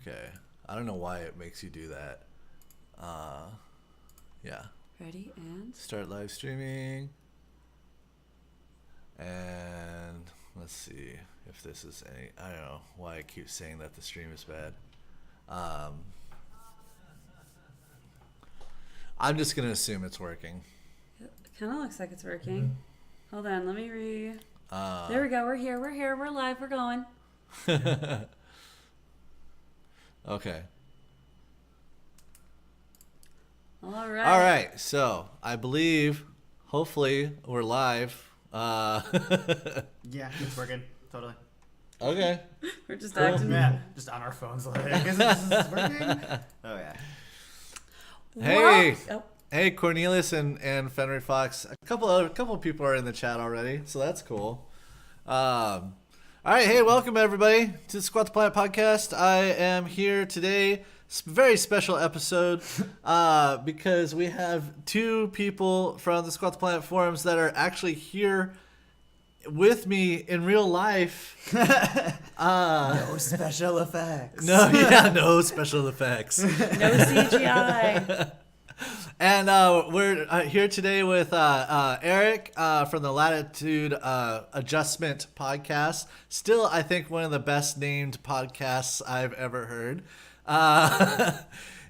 Okay. I don't know why it makes you do that. Yeah. Ready and Start live streaming. And let's see if this is any. I don't know why I keep saying that the stream is bad. I'm just gonna assume it's working. it kind of looks like it's working. Hold on, let me there we go. We're here. We're live. We're going. Okay. All right. All right. So I believe, hopefully, we're live. Yeah, it's working. Totally. Okay. We're just Cool. acting. Yeah, just on our phones. Like, is this working? Oh, yeah. Hey. Oh. Hey, Cornelius and Fenry Fox. A couple of people are in the chat already, so that's cool. All right, hey, welcome everybody to the Squat the Planet podcast. I am here today, very special episode, because we have two people from the Squat the Planet forums that are actually here with me in real life. No special effects. No special effects. No CGI. And we're here today with Eric from the Latitude Adjustment podcast. Still, I think one of the best named podcasts I've ever heard.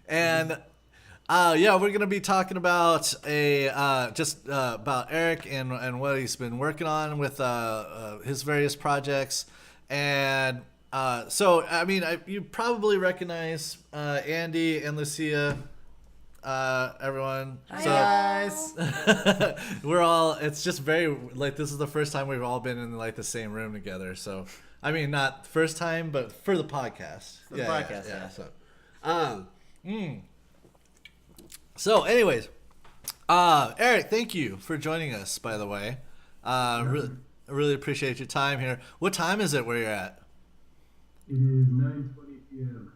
And yeah, we're gonna be talking about about Eric and what he's been working on with his various projects. And so, I mean, you probably recognize Andy and Lucia. Everyone. Hi, So guys. we're all. It's just very like this is the first time we've all been in like the same room together. So I mean, not first time, but for the podcast. For the podcast, yeah. So, anyways, Eric, thank you for joining us. By the way, really appreciate your time here. What time is it where you're at? It is 9:20 p.m.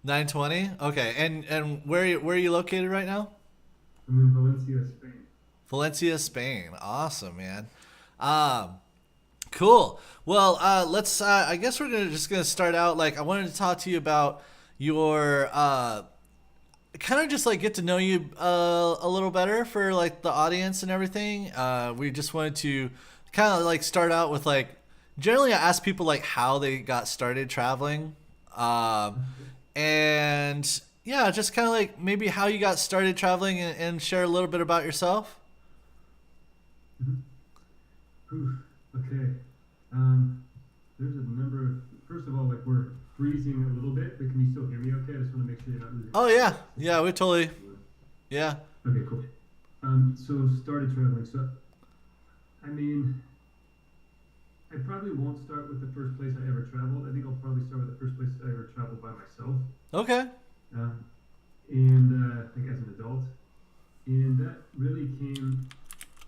9:20. Okay, and where are you located right now? I'm in Valencia, Spain. Valencia, Spain. Awesome, man. Cool. Well, let's. I guess we're just gonna start out. Like, I wanted to talk to you about your kind of just like get to know you a little better for like the audience and everything. We just wanted to kind of like start out with like generally I ask people like how they got started traveling. And yeah, just kind of like maybe how you got started traveling and share a little bit about yourself. Okay. There's a number of. First of all, like we're freezing a little bit, but can you still hear me? Okay, I just want to make sure you're not losing. Oh yeah, we totally. Yeah. Okay, cool. So started traveling. So, I mean, I probably won't start with the first place I ever traveled. I think I'll probably start with the first place I ever traveled by myself. Okay. Like as an adult. And that really came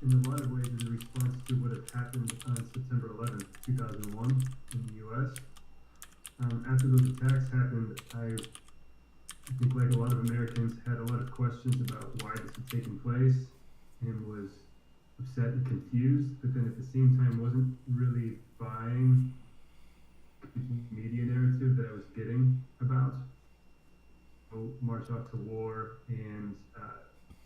in a lot of ways as a response to what had happened on September 11th, 2001 in the U.S. After those attacks happened, I think like a lot of Americans had a lot of questions about why this had taken place and was upset and confused, but then at the same time wasn't really buying the media narrative that I was getting about march off to war, and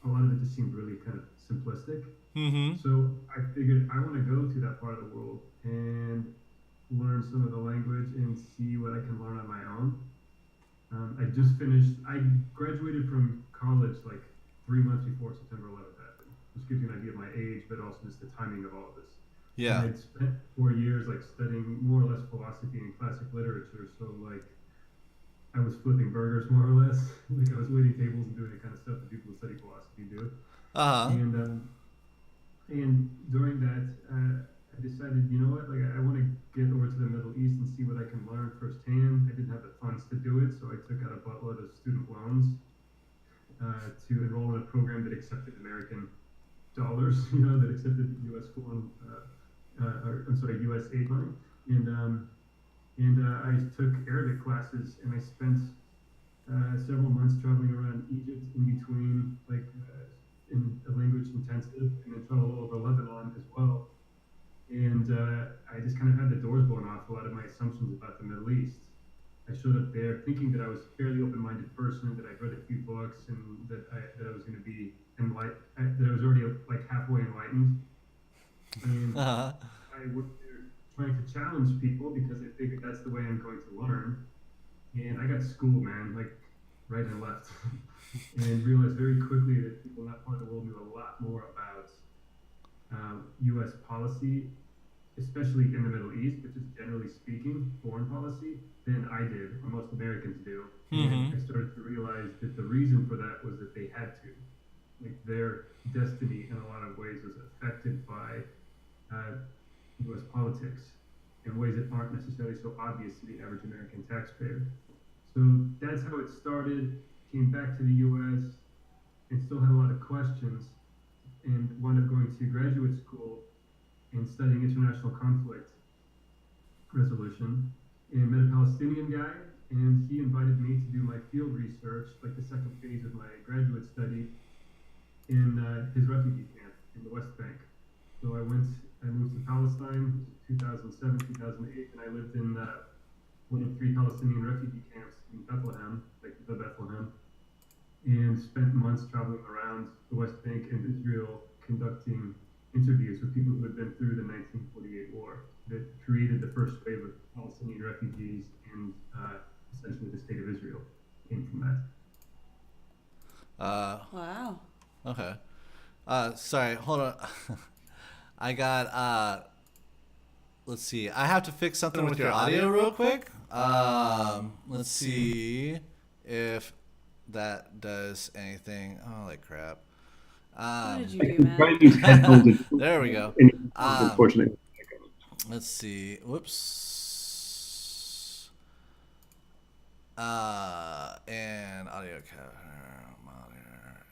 a lot of it just seemed really kind of simplistic. Mm-hmm. So I figured I want to go to that part of the world and learn some of the language and see what I can learn on my own. I graduated from college like 3 months before September 11th happened, which gives you an idea of my age, but also just the timing of all of this. Yeah. And I'd spent 4 years like studying more or less philosophy and classic literature, so like I was flipping burgers more or less. Like I was waiting tables and doing the kind of stuff that people who study philosophy do. And during that, I decided, you know what, like I want to get over to the Middle East and see what I can learn firsthand. I didn't have the funds to do it, so I took out a buttload of student loans to enroll in a program that accepted American dollars, that accepted U.S. U.S. aid money. And I took Arabic classes, and I spent several months traveling around Egypt in between, in a language intensive, and then traveled all over Lebanon as well. And I just kind of had the doors blown off a lot of my assumptions about the Middle East. I showed up there thinking that I was a fairly open-minded person, that I'd read a few books, and that I was going to be that I was already like halfway enlightened. And I went there trying to challenge people because I figured that's the way I'm going to learn. And I got schooled, man, like right and left, and realized very quickly that people in that part of the world knew a lot more about U.S. policy, especially in the Middle East, but just generally speaking, foreign policy, than I did, or most Americans do. And I started to realize that the reason for that was that they had to. Like their destiny in a lot of ways was affected by U.S. politics in ways that aren't necessarily so obvious to the average American taxpayer. So that's how it started, came back to the U.S., and still had a lot of questions, and wound up going to graduate school and studying international conflict resolution, and met a Palestinian guy, and he invited me to do my field research, like the second phase of my graduate study, in his refugee camp in the West Bank. So I moved to Palestine, 2007, 2008, and I lived in one of 3 Palestinian refugee camps in Bethlehem, like the Bethlehem, and spent months traveling around the West Bank and Israel conducting interviews with people who had been through the 1948 war that created the first wave of Palestinian refugees, and essentially the state of Israel came from that. Wow. Okay. Sorry, hold on. I got, let's see. I have to fix something with your audio real quick. Let's see if that does anything. Oh, like crap. What did you do, man? Use headphones. There we go. Unfortunately. Let's see. Whoops. And audio monitor.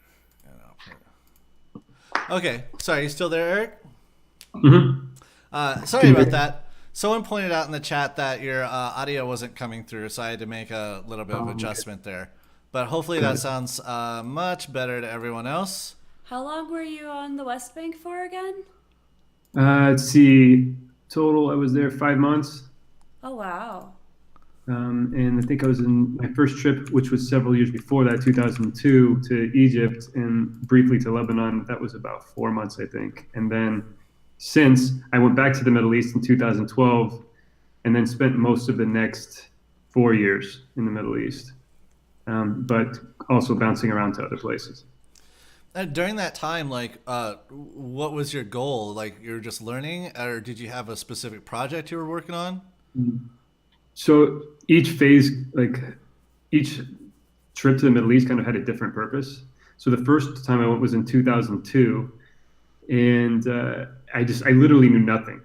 And output. Okay. Sorry, you still there, Eric? Sorry about that. Someone pointed out in the chat that your audio wasn't coming through, so I had to make a little bit of adjustment there. But hopefully that sounds much better to everyone else. How long were you on the West Bank for again? Let's see. Total, I was there 5 months. Oh, wow. And I think I was in my first trip, which was several years before that, 2002, to Egypt and briefly to Lebanon. That was about 4 months, I think. And then since I went back to the Middle East in 2012 and then spent most of the next 4 years in the Middle East, but also bouncing around to other places. During that time, like, what was your goal? Like, you were just learning, or did you have a specific project you were working on? So each phase, like each trip to the Middle East kind of had a different purpose. So the first time I went was in 2002, and I literally knew nothing,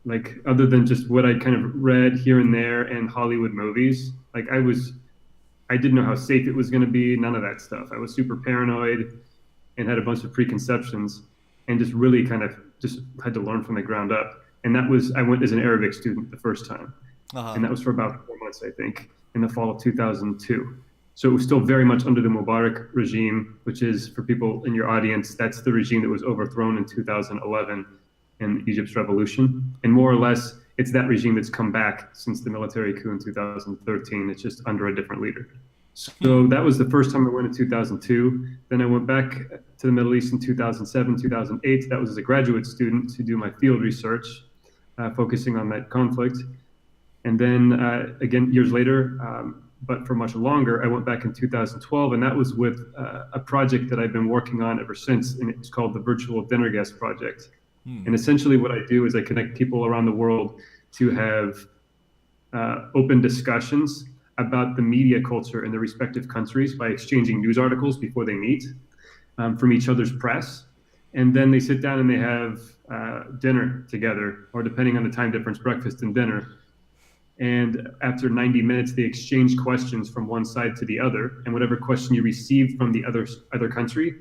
like other than just what I kind of read here and there and Hollywood movies. Like I didn't know how safe it was going to be, none of that stuff. I was super paranoid and had a bunch of preconceptions, and just really kind of just had to learn from the ground up. And I went as an Arabic student the first time. And that was for about 4 months, I think, in the fall of 2002. So it was still very much under the Mubarak regime, which is, for people in your audience, that's the regime that was overthrown in 2011 in Egypt's revolution. And more or less, it's that regime that's come back since the military coup in 2013. It's just under a different leader. So that was the first time I went in 2002. Then I went back to the Middle East in 2007, 2008. That was as a graduate student to do my field research, focusing on that conflict. And then again, years later, but for much longer, I went back in 2012, and that was with a project that I've been working on ever since, and it's called the Virtual Dinner Guest Project. And essentially what I do is I connect people around the world to have open discussions about the media culture in their respective countries by exchanging news articles before they meet from each other's press. And then they sit down and they have dinner together, or depending on the time difference, breakfast and dinner. And after 90 minutes, they exchange questions from one side to the other. And whatever question you receive from the other country,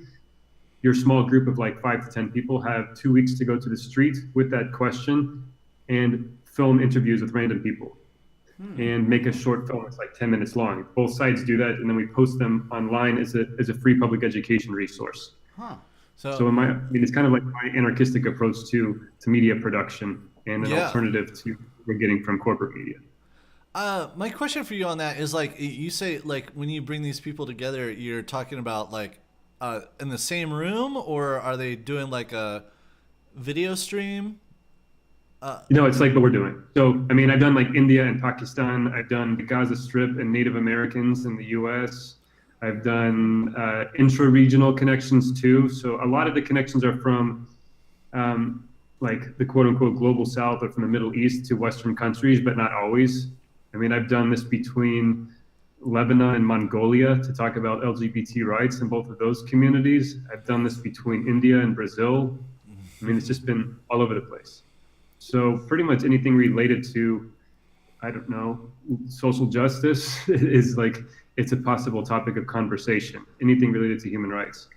your small group of like 5 to 10 people have 2 weeks to go to the street with that question and film interviews with random people and make a short film. It's like 10 minutes long. Both sides do that, and then we post them online as a free public education resource. So it's kind of like my anarchistic approach to media production and an alternative to what we're getting from corporate media. My question for you on that is like you say like when you bring these people together, you're talking about like in the same room, or are they doing like a video stream? It's like what we're doing. So, I mean, I've done like India and Pakistan. I've done the Gaza Strip and Native Americans in the U.S. I've done intra-regional connections too. So a lot of the connections are from like the quote-unquote global South or from the Middle East to Western countries, but not always. I mean, I've done this between Lebanon and Mongolia to talk about LGBT rights in both of those communities. I've done this between India and Brazil. I mean, it's just been all over the place. So pretty much anything related to, I don't know, social justice is like, it's a possible topic of conversation, anything related to human rights.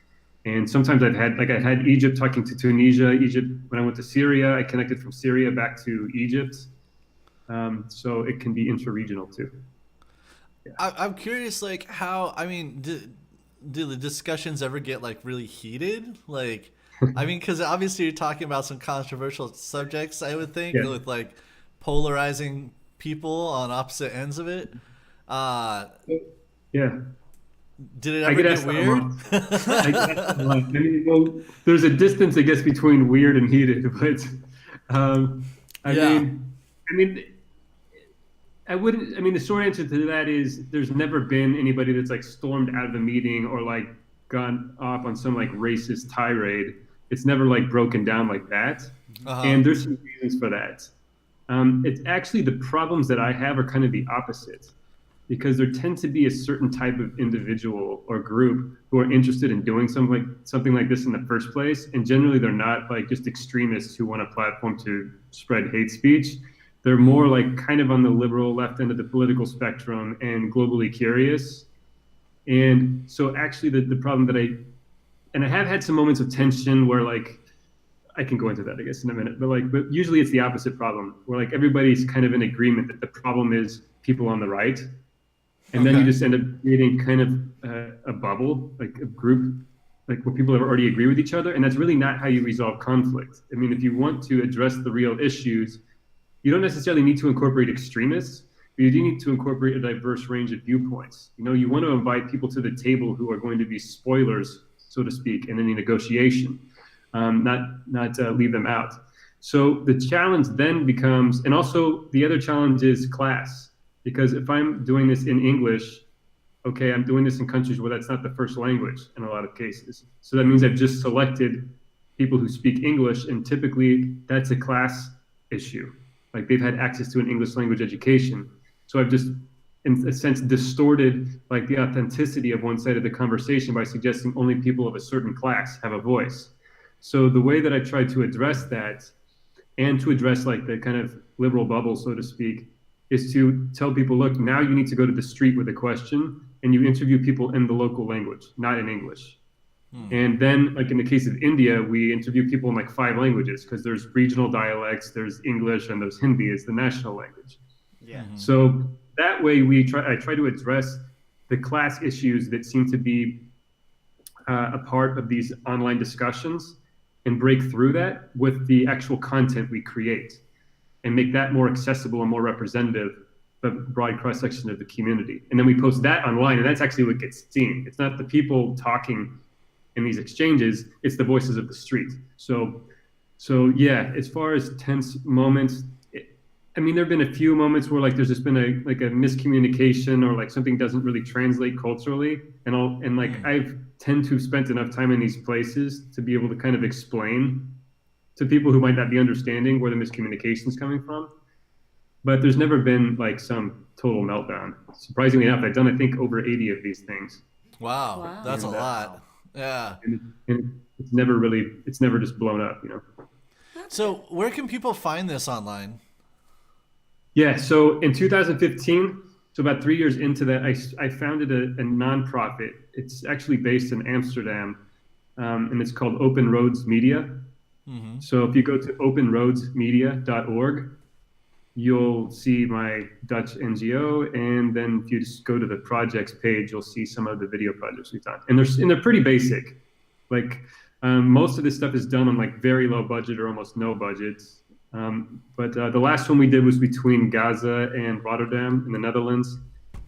And sometimes I had Egypt talking to Tunisia, Egypt, when I went to Syria, I connected from Syria back to Egypt. So it can be intra-regional too. Yeah. I'm curious, like how, I mean, do the discussions ever get like really heated? Like, I mean, because obviously you're talking about some controversial subjects, I would think, with like polarizing people on opposite ends of it. Yeah. Did it ever get weird? I mean, well, there's a distance, I guess, between weird and heated, but I mean, I wouldn't. I mean, the short answer to that is there's never been anybody that's like stormed out of the meeting or like gone off on some like racist tirade. It's never like broken down like that. And there's some reasons for that. It's actually the problems that I have are kind of the opposite, because there tend to be a certain type of individual or group who are interested in doing something like this in the first place. And generally they're not like just extremists who want a platform to spread hate speech. They're more like kind of on the liberal left end of the political spectrum and globally curious. And so actually the problem that I have had some moments of tension where like, I can go into that, I guess, in a minute, but usually it's the opposite problem where like everybody's kind of in agreement that the problem is people on the right. And then you just end up creating kind of a bubble, like a group, like where people already agree with each other. And that's really not how you resolve conflict. I mean, if you want to address the real issues, you don't necessarily need to incorporate extremists, but you do need to incorporate a diverse range of viewpoints. You want to invite people to the table who are going to be spoilers, so to speak, in any negotiation, not leave them out. So the challenge then becomes, and also the other challenge is class, because if I'm doing this in English, okay, I'm doing this in countries where that's not the first language in a lot of cases. So that means I've just selected people who speak English, and typically that's a class issue. Like they've had access to an English language education. So I've just, in a sense, distorted like the authenticity of one side of the conversation by suggesting only people of a certain class have a voice. So the way that I try to address that, and to address like the kind of liberal bubble, so to speak, is to tell people, look, now you need to go to the street with a question and you interview people in the local language, not in English. And then, like in the case of India, we interview people in like 5 languages because there's regional dialects, there's English, and there's Hindi is the national language. Yeah. So that way, I try to address the class issues that seem to be a part of these online discussions and break through that with the actual content we create and make that more accessible and more representative of a broad cross-section of the community. And then we post that online, and that's actually what gets seen. It's not the people talking in these exchanges, it's the voices of the street. So yeah, as far as tense moments, I mean, there have been a few moments where like there's just been a miscommunication or like something doesn't really translate culturally, and I've tend to have spent enough time in these places to be able to kind of explain to people who might not be understanding where the miscommunication is coming from. But there's never been like some total meltdown. Surprisingly enough, I've done I think over 80 of these things. Wow. That's a lot. Yeah. And it's never just blown up, So where can people find this online? Yeah, so in 2015, so about 3 years into that, I founded a nonprofit. It's actually based in Amsterdam, and it's called Open Roads Media. Mm-hmm. So if you go to openroadsmedia.org, you'll see my Dutch NGO, and then if you just go to the projects page, you'll see some of the video projects we've done. And they're pretty basic. Like most of this stuff is done on like very low budget or almost no budget. But the last one we did was between Gaza and Rotterdam in the Netherlands.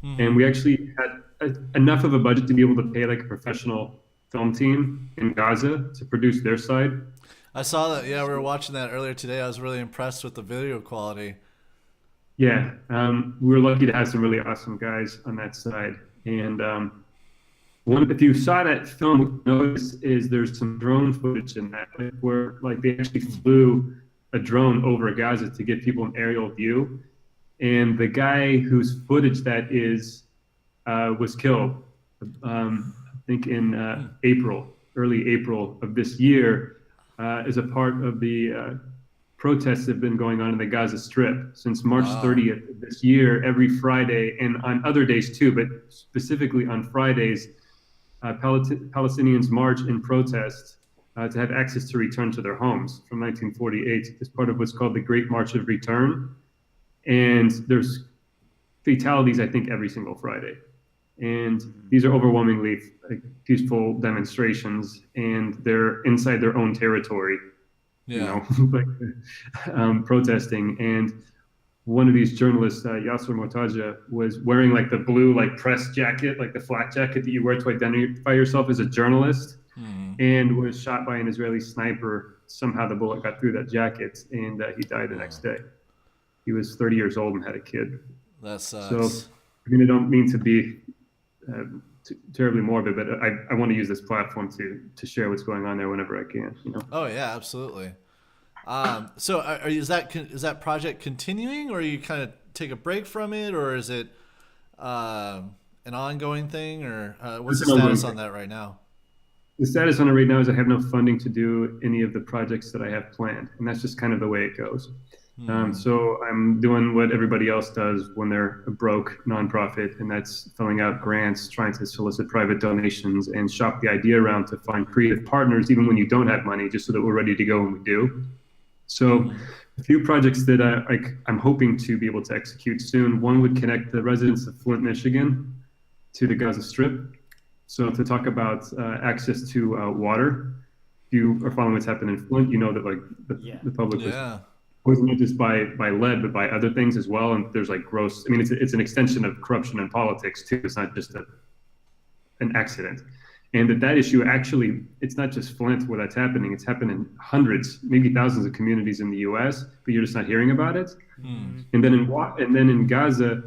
And we actually had enough of a budget to be able to pay like a professional film team in Gaza to produce their side. I saw that. Yeah, we were watching that earlier today. I was really impressed with the video quality. Yeah, we were lucky to have some really awesome guys on that side. And if you saw that film, what you notice is there's some drone footage in that where like they actually flew a drone over Gaza to give people an aerial view. And the guy whose footage that is was killed, I think in early April of this year, as a part of the protests that have been going on in the Gaza Strip since March 30th of this year. Every Friday, and on other days too, but specifically on Fridays, Palestinians march in protest to have access to return to their homes from 1948 as part of what's called the Great March of Return. And there's fatalities, I think, every single Friday. And these are overwhelmingly peaceful demonstrations, and they're inside their own territory, protesting. And one of these journalists, Yasser Mortaja, was wearing like the blue press jacket, like the flak jacket that you wear to identify yourself as a journalist, and was shot by an Israeli sniper. Somehow the bullet got through that jacket, and he died the next day. He was 30 years old and had a kid. That sucks. So, I don't mean to be terribly morbid, but I want to use this platform to share what's going on there whenever I can. Oh yeah, absolutely. So is that project continuing, or you kind of take a break from it, or is it an ongoing thing, or what's the status on that right now? The status on it right now is I have no funding to do any of the projects that I have planned, and that's just kind of the way it goes. So I'm doing what everybody else does when they're a broke nonprofit, and that's filling out grants, trying to solicit private donations, and shop the idea around to find creative partners, even when you don't have money, just so that we're ready to go when we do. So a few projects that I'm hoping to be able to execute soon. One would connect the residents of Flint, Michigan to the Gaza Strip. So to talk about access to water, if you are following what's happened in Flint, you know that the public was not just by lead, but by other things as well. And there's gross, it's an extension of corruption in politics too. It's not just an accident. And that issue actually, it's not just Flint where that's happening. It's happened in hundreds, maybe thousands of communities in the U.S., but you're just not hearing about it. And then in Gaza,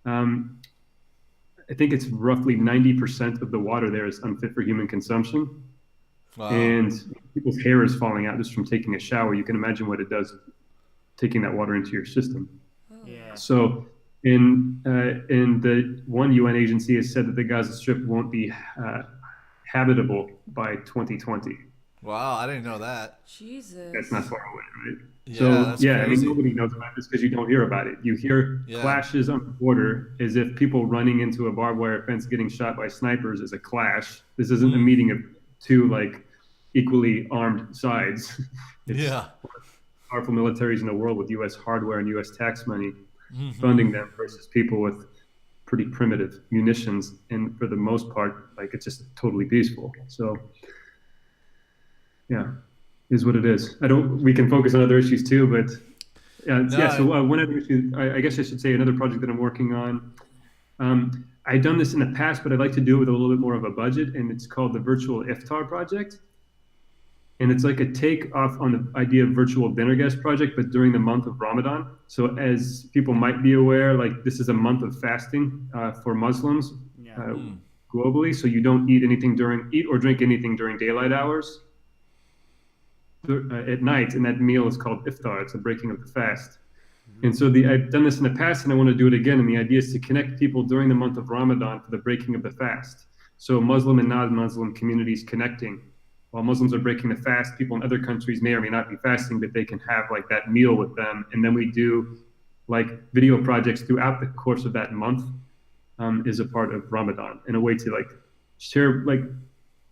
I think it's roughly 90% of the water there is unfit for human consumption. Wow. And people's hair is falling out just from taking a shower. You can imagine what it does taking that water into your system. Yeah. So in the one UN agency has said that the Gaza Strip won't be habitable by 2020. Wow, I didn't know that. Jesus. That's not far away, right? Yeah, that's crazy. Nobody knows about this because you don't hear about it. You hear clashes on the border as if people running into a barbed wire fence getting shot by snipers is a clash. This isn't a meeting of two equally armed sides. It's powerful militaries in the world with U.S. hardware and U.S. tax money funding them versus people with pretty primitive munitions, and for the most part, it's just totally peaceful. So, is what it is. We can focus on other issues too, but one other issue, I guess I should say another project that I'm working on. I've done this in the past, but I'd like to do it with a little bit more of a budget, and it's called the Virtual Iftar Project. And it's like a take off on the idea of virtual dinner guest project, but during the month of Ramadan. So as people might be aware, this is a month of fasting for Muslims globally. So you don't eat or drink anything during daylight hours at night. And that meal is called iftar. It's a breaking of the fast. And so I've done this in the past, and I want to do it again. And the idea is to connect people during the month of Ramadan for the breaking of the fast. So Muslim and non-Muslim communities connecting. While Muslims are breaking the fast, people in other countries may or may not be fasting, but they can have that meal with them. And then we do video projects throughout the course of that month is a part of Ramadan, in a way to share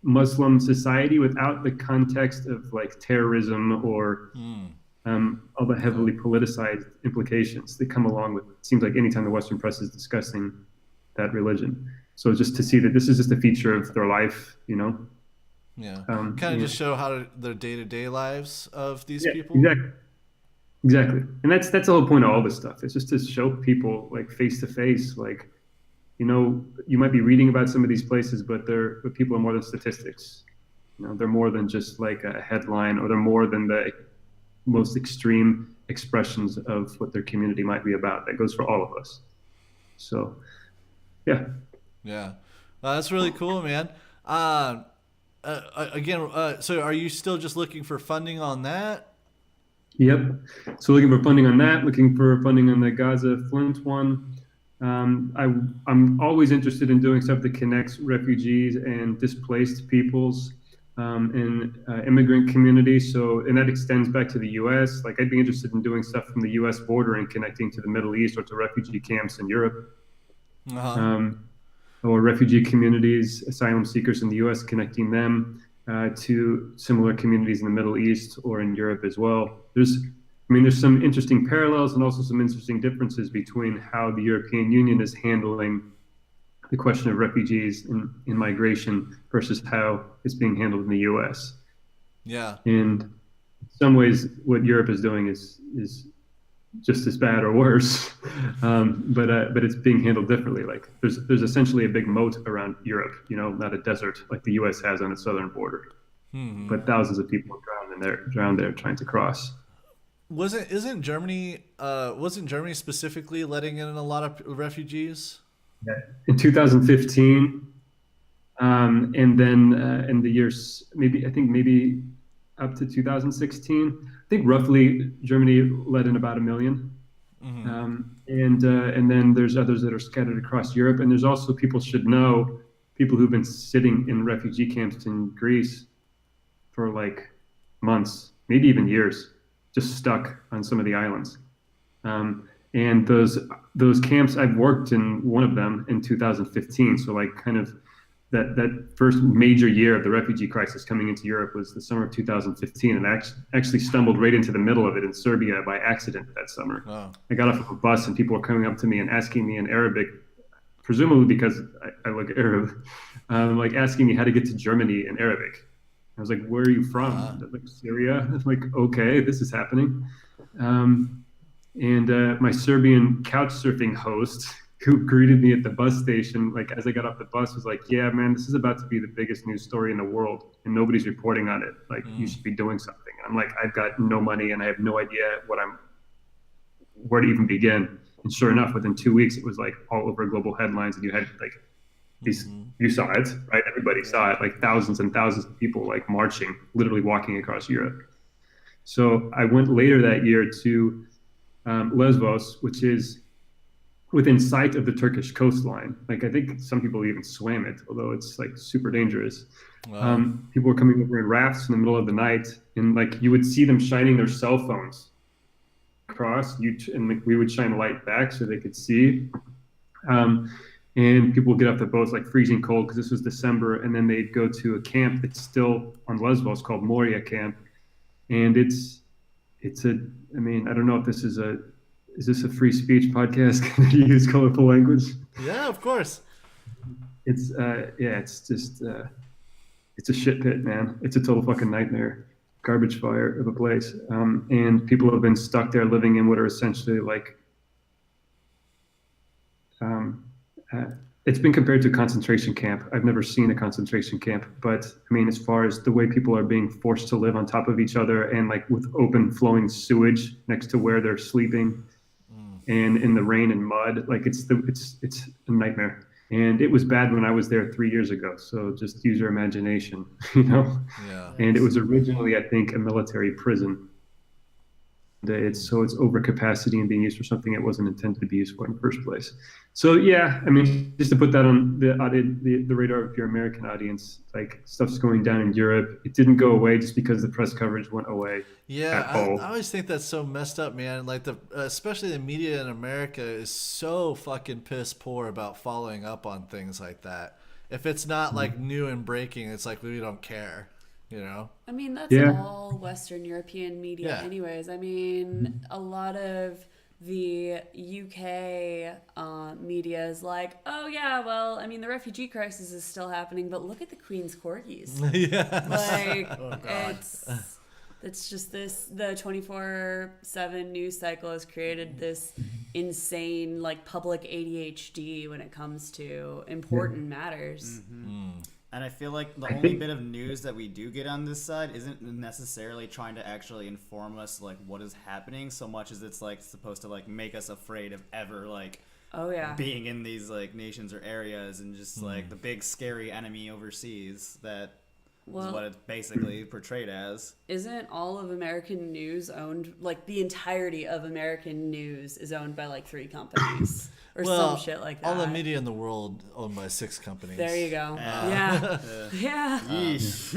Muslim society without the context of terrorism or all the heavily politicized implications that come along with it. Seems like anytime the Western press is discussing that religion. So just to see that this is just a feature of their life, Yeah, kind of just show how their day-to-day lives of these people. Exactly. Exactly. And that's the whole point of all this stuff. It's just to show people like face to face, like, you might be reading about some of these places, but people are more than statistics. They're more than just like a headline, or they're more than the most extreme expressions of what their community might be about. That goes for all of us. So, yeah. Yeah. That's really cool, man. Again, so are you still just looking for funding on that? Yep. So looking for funding on that, looking for funding on the Gaza Flint one. I'm always interested in doing stuff that connects refugees and displaced peoples and immigrant communities. And that extends back to the U.S. Like, I'd be interested in doing stuff from the U.S. border and connecting to the Middle East or to refugee camps in Europe. Uh-huh. Or refugee communities, asylum seekers in the U.S., connecting them to similar communities in the Middle East or in Europe as well. There's some interesting parallels and also some interesting differences between how the European Union is handling the question of refugees in migration versus how it's being handled in the U.S. Yeah. And in some ways, what Europe is doing is just as bad or worse, but it's being handled differently. Like, there's essentially a big moat around Europe, not a desert like the U.S. has on its southern border. Mm-hmm. But thousands of people drown there trying to cross. Wasn't Germany specifically letting in a lot of refugees? Yeah. In 2015, and then in the years maybe up to 2016, I think roughly Germany let in about 1 million. Mm-hmm. And then there's others that are scattered across Europe, and there's also, people who've been sitting in refugee camps in Greece for like months, maybe even years, just stuck on some of the islands. And those camps, I've worked in one of them in 2015. So like kind of that first major year of the refugee crisis coming into Europe was the summer of 2015, and I actually stumbled right into the middle of it in Serbia by accident that summer. Wow. I got off of a bus and people were coming up to me and asking me in Arabic, presumably because I look Arab, like asking me how to get to Germany in Arabic. I was like, "Where are you from?" Like, Syria. I'm like, okay, this is happening. And my Serbian couch surfing host, who greeted me at the bus station, like as I got off the bus, was like, "Yeah, man, this is about to be the biggest news story in the world, and nobody's reporting on it. Like, you should be doing something." And I'm like, "I've got no money, and I have no idea where to even begin." And sure enough, within 2 weeks, it was like all over global headlines, and you had like these. You saw it, right? Everybody saw it, like thousands and thousands of people like marching, literally walking across Europe. So I went later that year to Lesbos, which is within sight of the Turkish coastline. Like, I think some people even swam it, although it's like super dangerous. Wow. People were coming over in rafts in the middle of the night, and like you would see them shining their cell phones across, and like, we would shine a light back so they could see. And people would get off the boats like freezing cold because this was December, and then they'd go to a camp that's still on Lesbos called Moria Camp, and I don't know if this is this a free speech podcast? Can you use colorful language? Yeah, of course. It's just it's a shit pit, man. It's a total fucking nightmare, garbage fire of a place. And people have been stuck there living in what are essentially like, it's been compared to a concentration camp. I've never seen a concentration camp, but I mean, as far as the way people are being forced to live on top of each other and like with open flowing sewage next to where they're sleeping, and in the rain and mud, like it's a nightmare. And it was bad when I was there 3 years ago. So just use your imagination, Yeah. And it was originally, I think, a military prison. It's over capacity and being used for something it wasn't intended to be used for in the first place. So yeah, I mean, just to put that on the radar of your American audience, like stuff's going down in Europe. It didn't go away just because the press coverage went away. Yeah, I always think that's so messed up, man. Like especially the media in America is so fucking piss poor about following up on things like that. If it's not like new and breaking, it's like we don't care. I mean, that's all Western European media anyways. I mean, a lot of the UK media is like, oh yeah, well, I mean, the refugee crisis is still happening, but look at the Queen's corgis. Yeah. Like, It's just the 24/7 news cycle has created this insane like public ADHD when it comes to important matters. And I feel like the only bit of news that we do get on this side isn't necessarily trying to actually inform us like what is happening so much as it's like supposed to like make us afraid of ever like being in these like nations or areas, and just like the big scary enemy overseas that is what it's basically portrayed as. Isn't all of American news owned, like the entirety of American news is owned by like 3 companies or some shit like that? All the media in the world owned by 6 companies. There you go.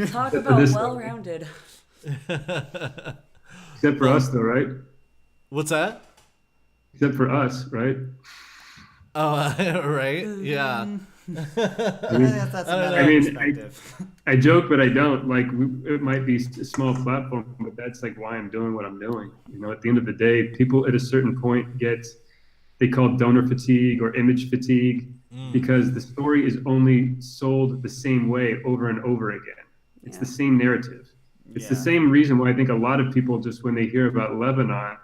Talk about well-rounded. Except for us, though, right? What's that? Except for us, right? Oh, right? Yeah. I joke, but I don't. Like, it might be a small platform, but that's like why I'm doing what I'm doing. You know, at the end of the day, people at a certain point they call it donor fatigue or image fatigue, because the story is only sold the same way over and over again. It's the same narrative. It's the same reason why I think a lot of people just, when they hear about Lebanon,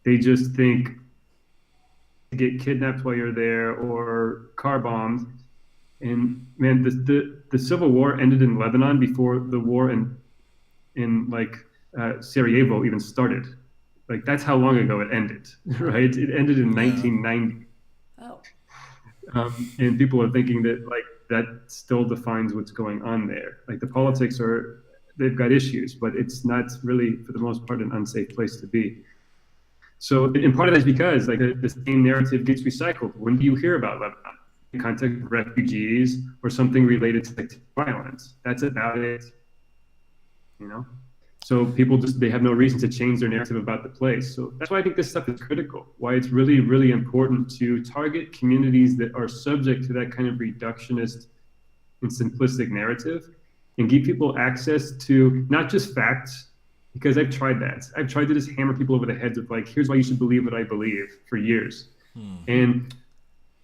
they just think get kidnapped while you're there or car bombed. And man, the civil war ended in Lebanon before the war in Sarajevo even started. Like, that's how long ago it ended, right? It ended in 1990. Oh. And people are thinking that like that still defines what's going on there. Like, the politics they've got issues, but it's not really, for the most part, an unsafe place to be. So, and part of that is because like the same narrative gets recycled. When do you hear about Lebanon? In the context of refugees or something related to violence. That's about it, you know? So people they have no reason to change their narrative about the place. So that's why I think this stuff is critical, why it's really, really important to target communities that are subject to that kind of reductionist and simplistic narrative, and give people access to not just facts, because I've tried that. I've tried to just hammer people over the heads of like, here's why you should believe what I believe for years. And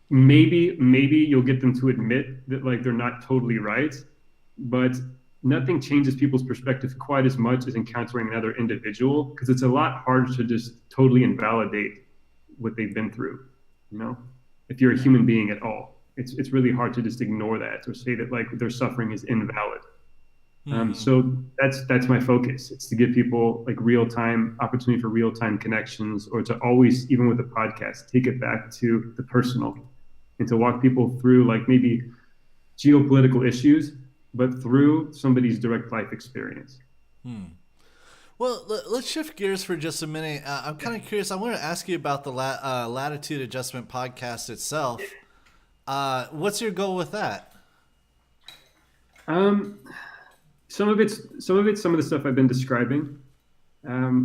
maybe you'll get them to admit that like they're not totally right, but nothing changes people's perspective quite as much as encountering another individual, because it's a lot harder to just totally invalidate what they've been through, you know? If you're a human being at all, it's really hard to just ignore that or say that like their suffering is invalid. So that's my focus. It's to give people like real-time opportunity for real-time connections, or to always, even with the podcast, take it back to the personal, and to walk people through like maybe geopolitical issues, but through somebody's direct life experience. Well, let's shift gears for just a minute. I'm kind of curious. I want to ask you about the Latitude Adjustment podcast itself. What's your goal with that? Some of it's some of the stuff I've been describing.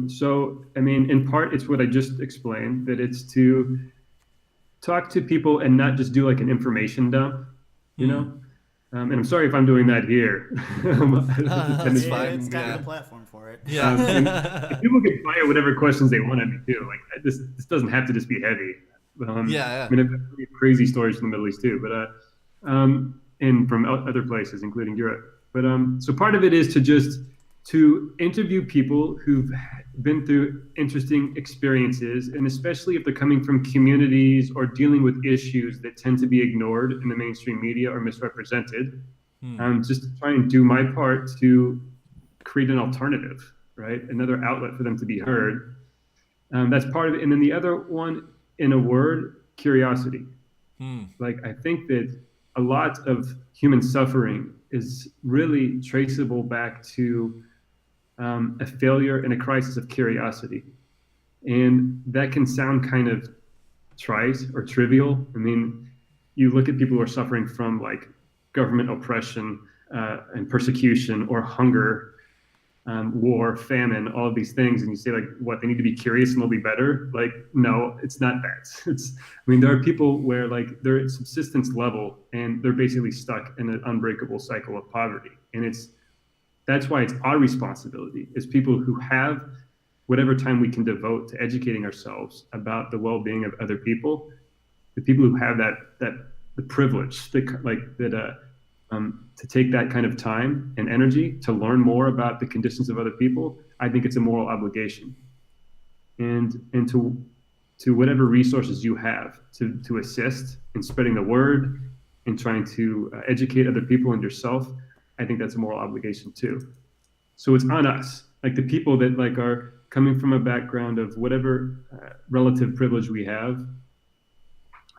So, I mean, in part, it's what I just explained, that it's to talk to people and not just do like an information dump, you know? And I'm sorry if I'm doing that here. That's fine. It's got the platform for it. If people can fire whatever questions they want at me too. Like, this doesn't have to just be heavy. I mean, I've got crazy stories from the Middle East too, but and from other places, including Europe. But so part of it is to interview people who've been through interesting experiences, and especially if they're coming from communities or dealing with issues that tend to be ignored in the mainstream media or misrepresented. Just to try and do my part to create an alternative, right? Another outlet for them to be heard. That's part of it. And then the other one, in a word, curiosity. Like, I think that a lot of human suffering is really traceable back to a failure and a crisis of curiosity. And that can sound kind of trite or trivial. I mean, you look at people who are suffering from like government oppression and persecution or hunger, war, famine, all of these things, and you say like, what, they need to be curious and they'll be better? Like, no, it's not that. There are people where like they're at subsistence level and they're basically stuck in an unbreakable cycle of poverty. And that's why it's our responsibility as people who have whatever time we can devote to educating ourselves about the well-being of other people, the people who have the privilege, to take that kind of time and energy to learn more about the conditions of other people. I think it's a moral obligation. And to whatever resources you have to assist in spreading the word and trying to educate other people and yourself, I think that's a moral obligation too. So it's on us, like the people that like are coming from a background of whatever relative privilege we have,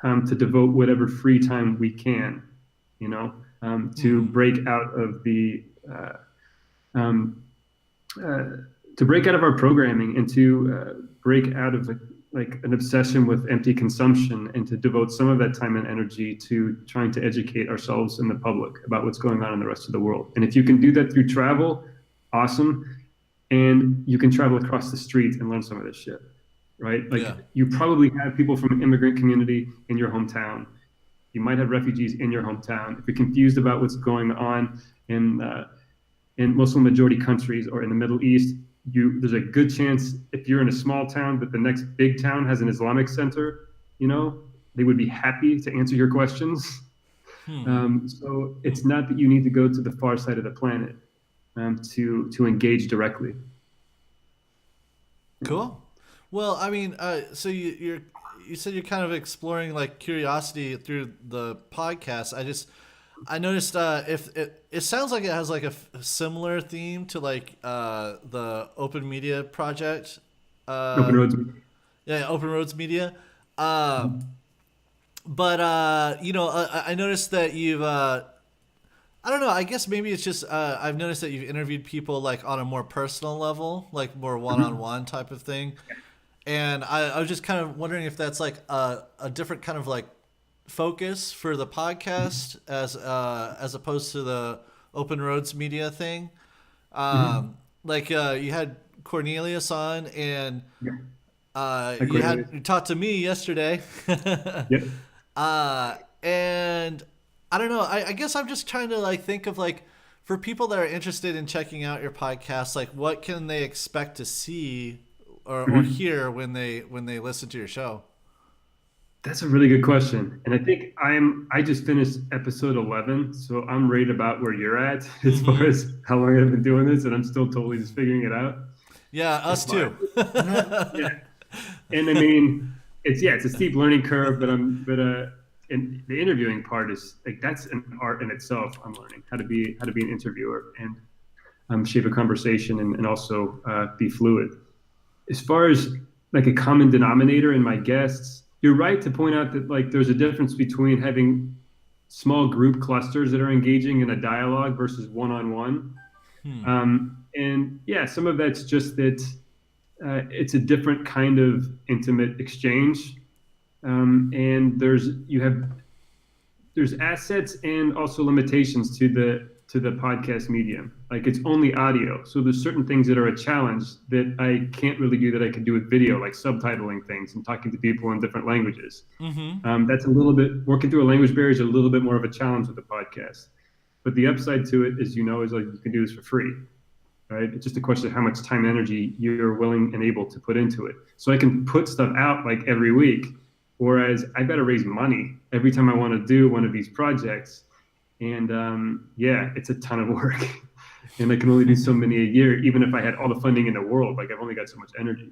to devote whatever free time we can, to break out of the to break out of our programming and to break out of like an obsession with empty consumption, and to devote some of that time and energy to trying to educate ourselves and the public about what's going on in the rest of the world. And if you can do that through travel, awesome. And you can travel across the street and learn some of this shit, right? Like you probably have people from an immigrant community in your hometown. You might have refugees in your hometown. If you're confused about what's going on in Muslim majority countries or in the Middle East, there's a good chance if you're in a small town but the next big town has an Islamic center, they would be happy to answer your questions. So it's not that you need to go to the far side of the planet to engage directly. Cool. Well, I mean, so you said you're kind of exploring like curiosity through the podcast. I noticed if it sounds like it has like a similar theme to like the Open Media project. Open Roads. Yeah, Open Roads Media. But I noticed that you've I don't know, I guess maybe it's just I've noticed that you've interviewed people like on a more personal level, like more one-on-one type of thing. And I was just kind of wondering if that's like a different kind of like focus for the podcast as opposed to the Open Roads Media thing. Like you had Cornelius on, and you talked to me yesterday. And I don't know, I guess I'm just trying to like think of like, for people that are interested in checking out your podcast, like what can they expect to see or hear when they listen to your show? That's a really good question. And I think I just finished episode 11, so I'm right about where you're at as far as how long I've been doing this, and I'm still totally just figuring it out. Yeah, us too. Yeah. And I mean, it's a steep learning curve, and the interviewing part is like, that's an art in itself. I'm learning how to be an interviewer and shape a conversation and also be fluid. As far as like a common denominator in my guests, you're right to point out that like there's a difference between having small group clusters that are engaging in a dialogue versus one-on-one. And yeah, some of that's just that it's a different kind of intimate exchange. And there's assets and also limitations to the podcast medium. Like it's only audio. So there's certain things that are a challenge that I can't really do that I can do with video, like subtitling things and talking to people in different languages. That's a little bit, working through a language barrier is a little bit more of a challenge with the podcast. But the upside to it is, is like you can do this for free, right? It's just a question of how much time and energy you're willing and able to put into it. So I can put stuff out like every week, whereas I got to raise money every time I want to do one of these projects. And it's a ton of work. And I can only do so many a year, even if I had all the funding in the world. Like I've only got so much energy.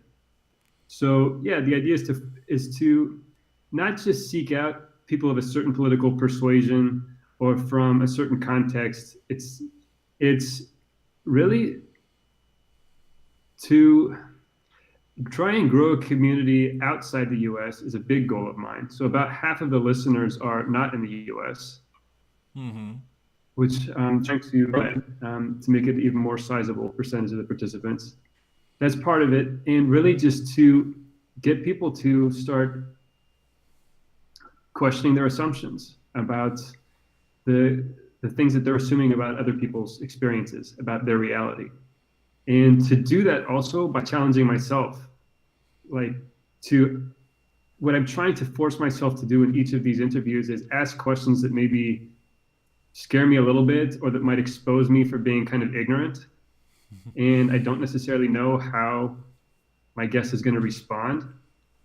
So yeah, the idea is to not just seek out people of a certain political persuasion or from a certain context. It's really to try and grow a community outside the U.S. is a big goal of mine. So about half of the listeners are not in the U.S., which I'm trying to make it even more sizable percentage of the participants. That's part of it. And really just to get people to start questioning their assumptions about the things that they're assuming about other people's experiences, about their reality. And to do that also by challenging myself, like what I'm trying to force myself to do in each of these interviews is ask questions that maybe scare me a little bit or that might expose me for being kind of ignorant. And I don't necessarily know how my guest is going to respond.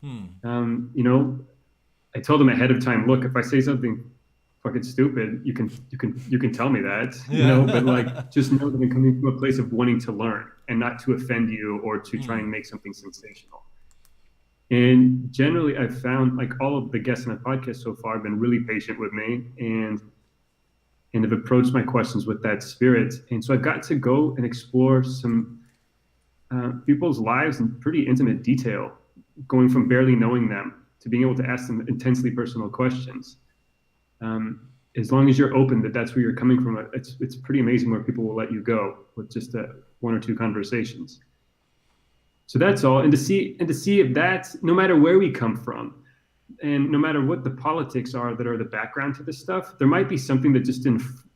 I told them ahead of time, look, if I say something fucking stupid, you can tell me that, you know, but like just know that I'm coming from a place of wanting to learn and not to offend you or to try and make something sensational. And generally, I've found like all of the guests on the podcast so far have been really patient with me and have approached my questions with that spirit. And so I've got to go and explore some people's lives in pretty intimate detail, going from barely knowing them to being able to ask them intensely personal questions. As long as you're open that that's where you're coming from, it's pretty amazing where people will let you go with just one or two conversations. So that's all. And to see if that's, no matter where we come from, and no matter what the politics are that are the background to this stuff, there might be something that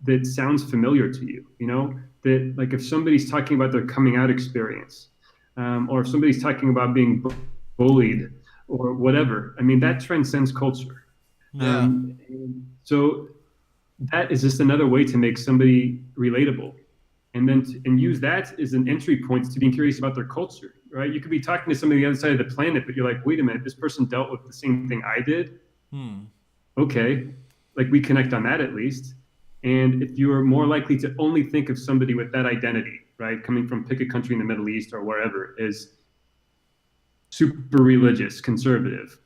that sounds familiar to you, you know, that like if somebody's talking about their coming out experience, or if somebody's talking about being bullied or whatever, I mean, that transcends culture. Yeah. So that is just another way to make somebody relatable, and then and use that as an entry point to being curious about their culture. Right? You could be talking to somebody on the other side of the planet, but you're like, wait a minute, this person dealt with the same thing I did. Okay, like we connect on that at least. And if you are more likely to only think of somebody with that identity, right, coming from pick a country in the Middle East or wherever, is super religious, conservative,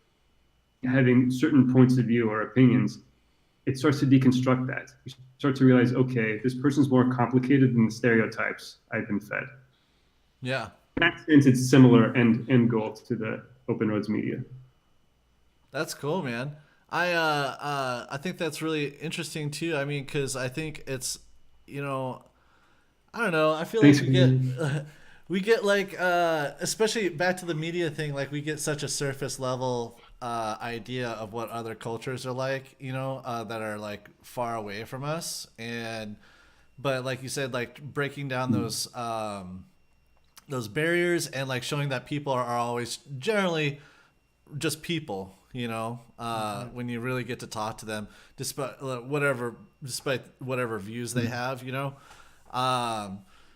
having certain points of view or opinions, it starts to deconstruct that. You start to realize, okay, this person's more complicated than the stereotypes I've been fed. Yeah. In that sense, it's similar end goal to the Open Roads Media. That's cool, man. I think that's really interesting too. I mean, because I think it's, you know, I don't know. I feel like we get like, especially back to the media thing, like we get such a surface level idea of what other cultures are like, you know, that are like far away from us. But like you said, like breaking down those barriers and like showing that people are always generally just people, you know, when you really get to talk to them, despite whatever views they have, you know.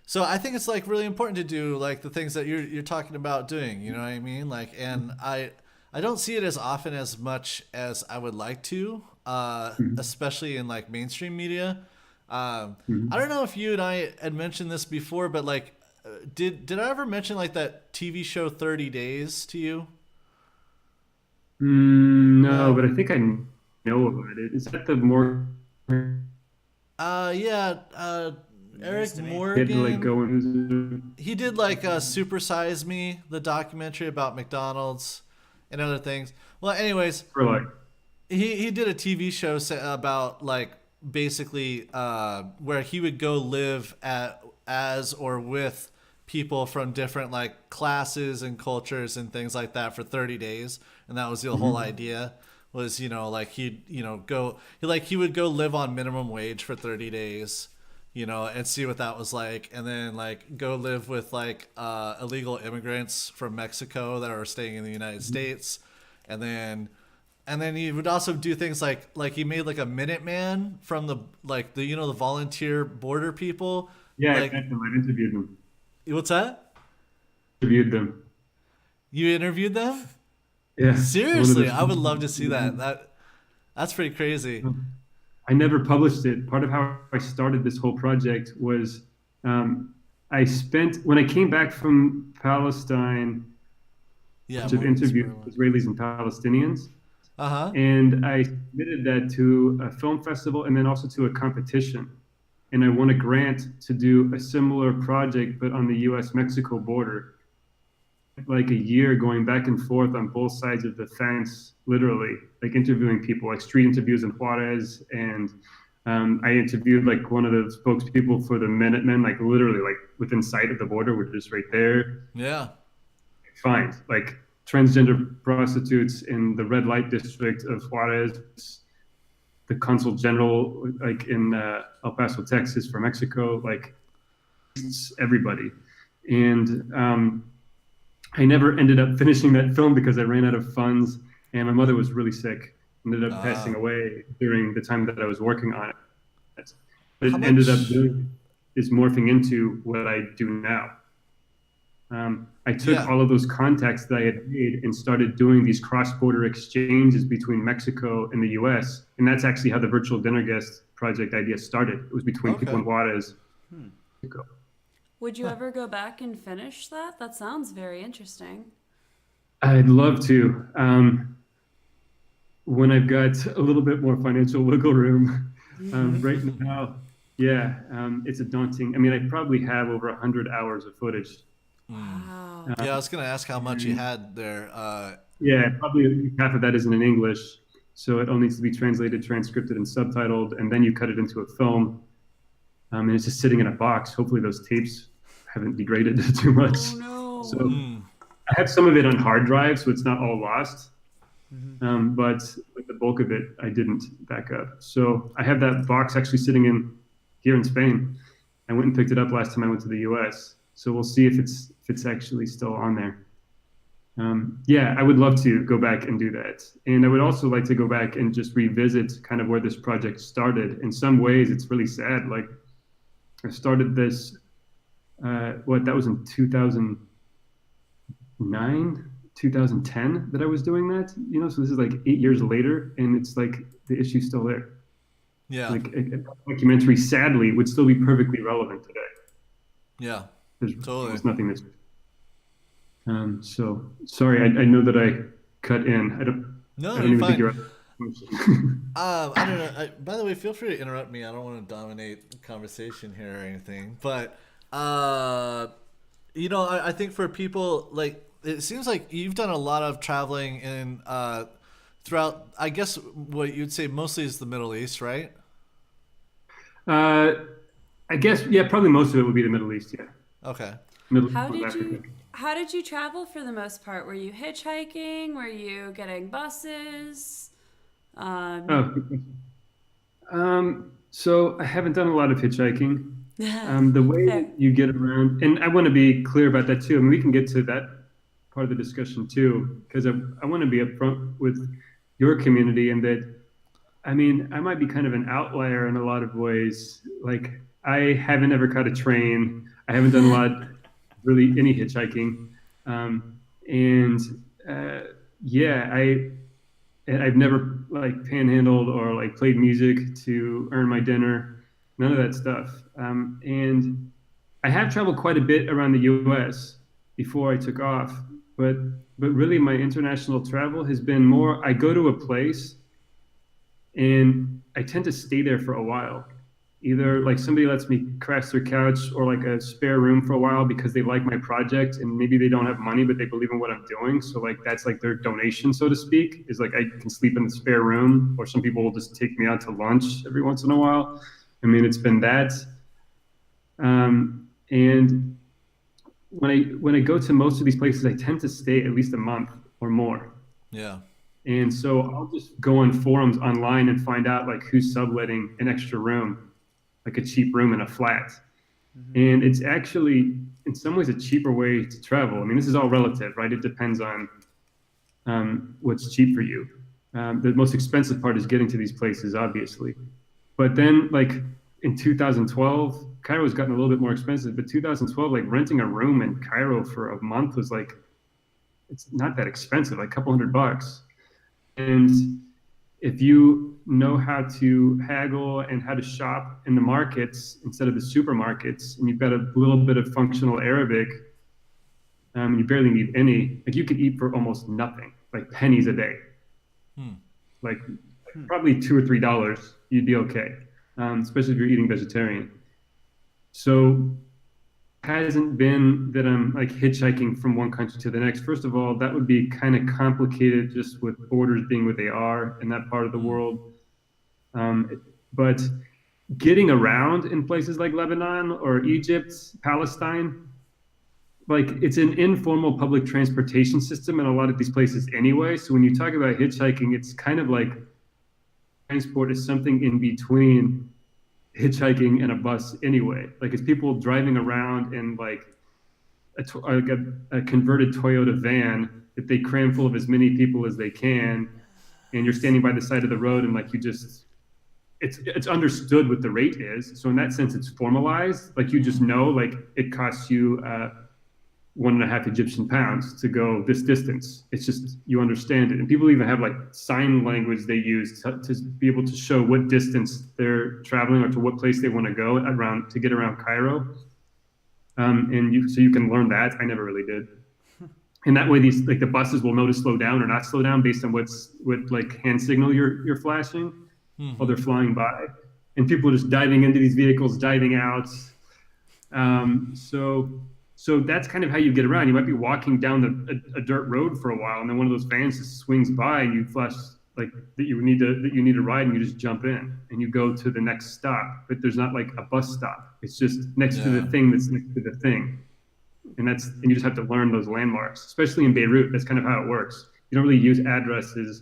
So I think it's like really important to do like the things that you're talking about doing, you know what I mean? Like, and I don't see it as often as much as I would like to, especially in like mainstream media. I don't know if you and I had mentioned this before, but like, did I ever mention like that TV show 30 Days to you? No, but I think I know about it. Is that the more? Yeah. Eric Morgan. He did like Super Size Me, the documentary about McDonald's and other things. Well, anyways, he did a TV show about like basically where he would go live as or with people from different like classes and cultures and things like that for 30 days. And that was the whole idea was, you know, like he would go live on minimum wage for 30 days, you know, and see what that was like. And then like go live with like illegal immigrants from Mexico that are staying in the United States. And then he would also do things like he made like a Minuteman from the volunteer border people. Yeah, like, I interviewed them. What's that? Interviewed them. You interviewed them? Yeah. Seriously, I would love to see that. That's pretty crazy. I never published it. Part of how I started this whole project was when I came back from Palestine, to interview Israelis and Palestinians. And I submitted that to a film festival and then also to a competition. And I won a grant to do a similar project, but on the U.S.-Mexico border. Like a year going back and forth on both sides of the fence, literally, like interviewing people, like street interviews in Juarez. And I interviewed like one of the spokespeople for the Minutemen, like literally like within sight of the border, we're just right there. Yeah. Find like transgender prostitutes in the red light district of Juarez, the consul general like in El Paso, Texas for Mexico, like everybody. And I never ended up finishing that film because I ran out of funds and my mother was really sick, ended up passing away during the time that I was working on it. But it ended up doing is morphing into what I do now. I took all of those contacts that I had made and started doing these cross-border exchanges between Mexico and the U.S. And that's actually how the virtual dinner guest project idea started. It was between people in Juarez. Mexico. Would you ever go back and finish that? That sounds very interesting. I'd love to. When I've got a little bit more financial wiggle room. Right now, it's a daunting. I mean, I probably have over 100 hours of footage. Wow. I was going to ask how much you had there. Probably half of that isn't in English, so it all needs to be translated, transcripted, and subtitled, and then you cut it into a film, and it's just sitting in a box. Hopefully those tapes haven't degraded too much. Oh, no. So I have some of it on hard drive, so it's not all lost, but with the bulk of it, I didn't back up. So I have that box actually sitting here in Spain. I went and picked it up last time I went to the U.S., so we'll see if it's actually still on there. I would love to go back and do that. And I would also like to go back and just revisit kind of where this project started. In some ways, it's really sad. Like, I started this, that was in 2009, 2010 that I was doing that, so this is like 8 years later, and it's like the issue's still there. Yeah. Like a documentary, sadly, would still be perfectly relevant today. Yeah. There's totally. Nothing that's. So sorry, I know that I cut in. I don't even fine. think you're. I don't know. By the way, feel free to interrupt me. I don't want to dominate the conversation here or anything. But I think for people, like, it seems like you've done a lot of traveling in throughout. I guess what you'd say mostly is the Middle East, right? I guess probably most of it would be the Middle East. Yeah. Okay. How did you travel for the most part? Were you hitchhiking? Were you getting buses? So I haven't done a lot of hitchhiking. The way you get around, and I want to be clear about that too. I mean, we can get to that part of the discussion too, because I want to be upfront with your community, and that, I mean, I might be kind of an outlier in a lot of ways. Like, I haven't ever caught a train. I haven't done a lot, really, any hitchhiking. I've never like panhandled or like played music to earn my dinner, none of that stuff. And I have traveled quite a bit around the U.S. before I took off, but really my international travel has been more, I go to a place and I tend to stay there for a while. Either like somebody lets me crash their couch or like a spare room for a while because they like my project, and maybe they don't have money, but they believe in what I'm doing. So like, that's like their donation, so to speak, is like, I can sleep in the spare room, or some people will just take me out to lunch every once in a while. I mean, it's been that. And when I go to most of these places, I tend to stay at least a month or more. Yeah. And so I'll just go on forums online and find out like who's subletting an extra room, like a cheap room in a flat. And it's actually, in some ways, a cheaper way to travel. I mean, this is all relative, right? It depends on what's cheap for you. The most expensive part is getting to these places, obviously. But then, like, in 2012, Cairo's gotten a little bit more expensive, but 2012, like, renting a room in Cairo for a month was like, it's not that expensive, like a couple $100. And if you know how to haggle and how to shop in the markets instead of the supermarkets, and you've got a little bit of functional Arabic, you barely need any, like, you could eat for almost nothing, like pennies a day. Like probably $2 or $3, you'd be okay, especially if you're eating vegetarian. So it hasn't been that I'm like hitchhiking from one country to the next. First of all, that would be kind of complicated just with borders being what they are in that part of the world. But getting around in places like Lebanon or Egypt, Palestine, like, it's an informal public transportation system in a lot of these places anyway. So when you talk about hitchhiking, it's kind of like transport is something in between hitchhiking and a bus anyway. Like, it's people driving around in like a converted Toyota van that they cram full of as many people as they can, and you're standing by the side of the road, and like, you just, it's understood what the rate is. So in that sense, it's formalized. Like, you just know, like, it costs you 1.5 Egyptian pounds to go this distance. It's just, you understand it. And people even have like sign language they use to be able to show what distance they're traveling or to what place they want to go around to get around Cairo. So you can learn that. I never really did. And that way these, like the buses will know to slow down or not slow down based on what like hand signal you're flashing while they're flying by. And people are just diving into these vehicles, diving out. So that's kind of how you get around. You might be walking down a dirt road for a while, and then one of those vans just swings by, and you flash like that you need to ride, and you just jump in and you go to the next stop. But there's not like a bus stop. It's just next to the thing that's next to the thing, and you just have to learn those landmarks. Especially in Beirut, that's kind of how it works. You don't really use addresses.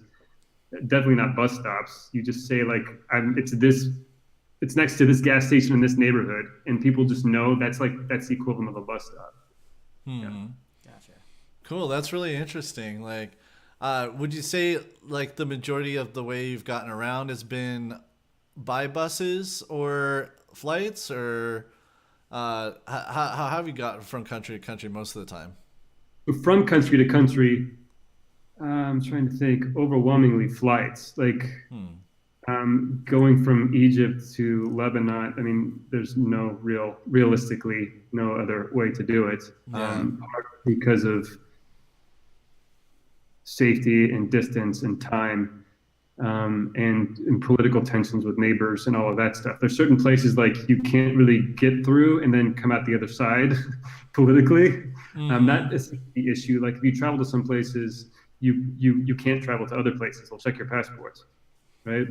Definitely not bus stops. You just say like, it's next to this gas station in this neighborhood, and people just know that's the equivalent of a bus stop. Yeah. Gotcha. Cool. That's really interesting. Like, would you say like the majority of the way you've gotten around has been by buses or flights, or how have you gotten from country to country most of the time? From country to country, I'm trying to think. Overwhelmingly flights. Like. Going from Egypt to Lebanon, I mean, there's realistically no other way to do it, because of safety and distance and time, and political tensions with neighbors and all of that stuff. There's certain places like you can't really get through and then come out the other side politically. That is the issue. Like if you travel to some places, you can't travel to other places. They'll check your passports. Right.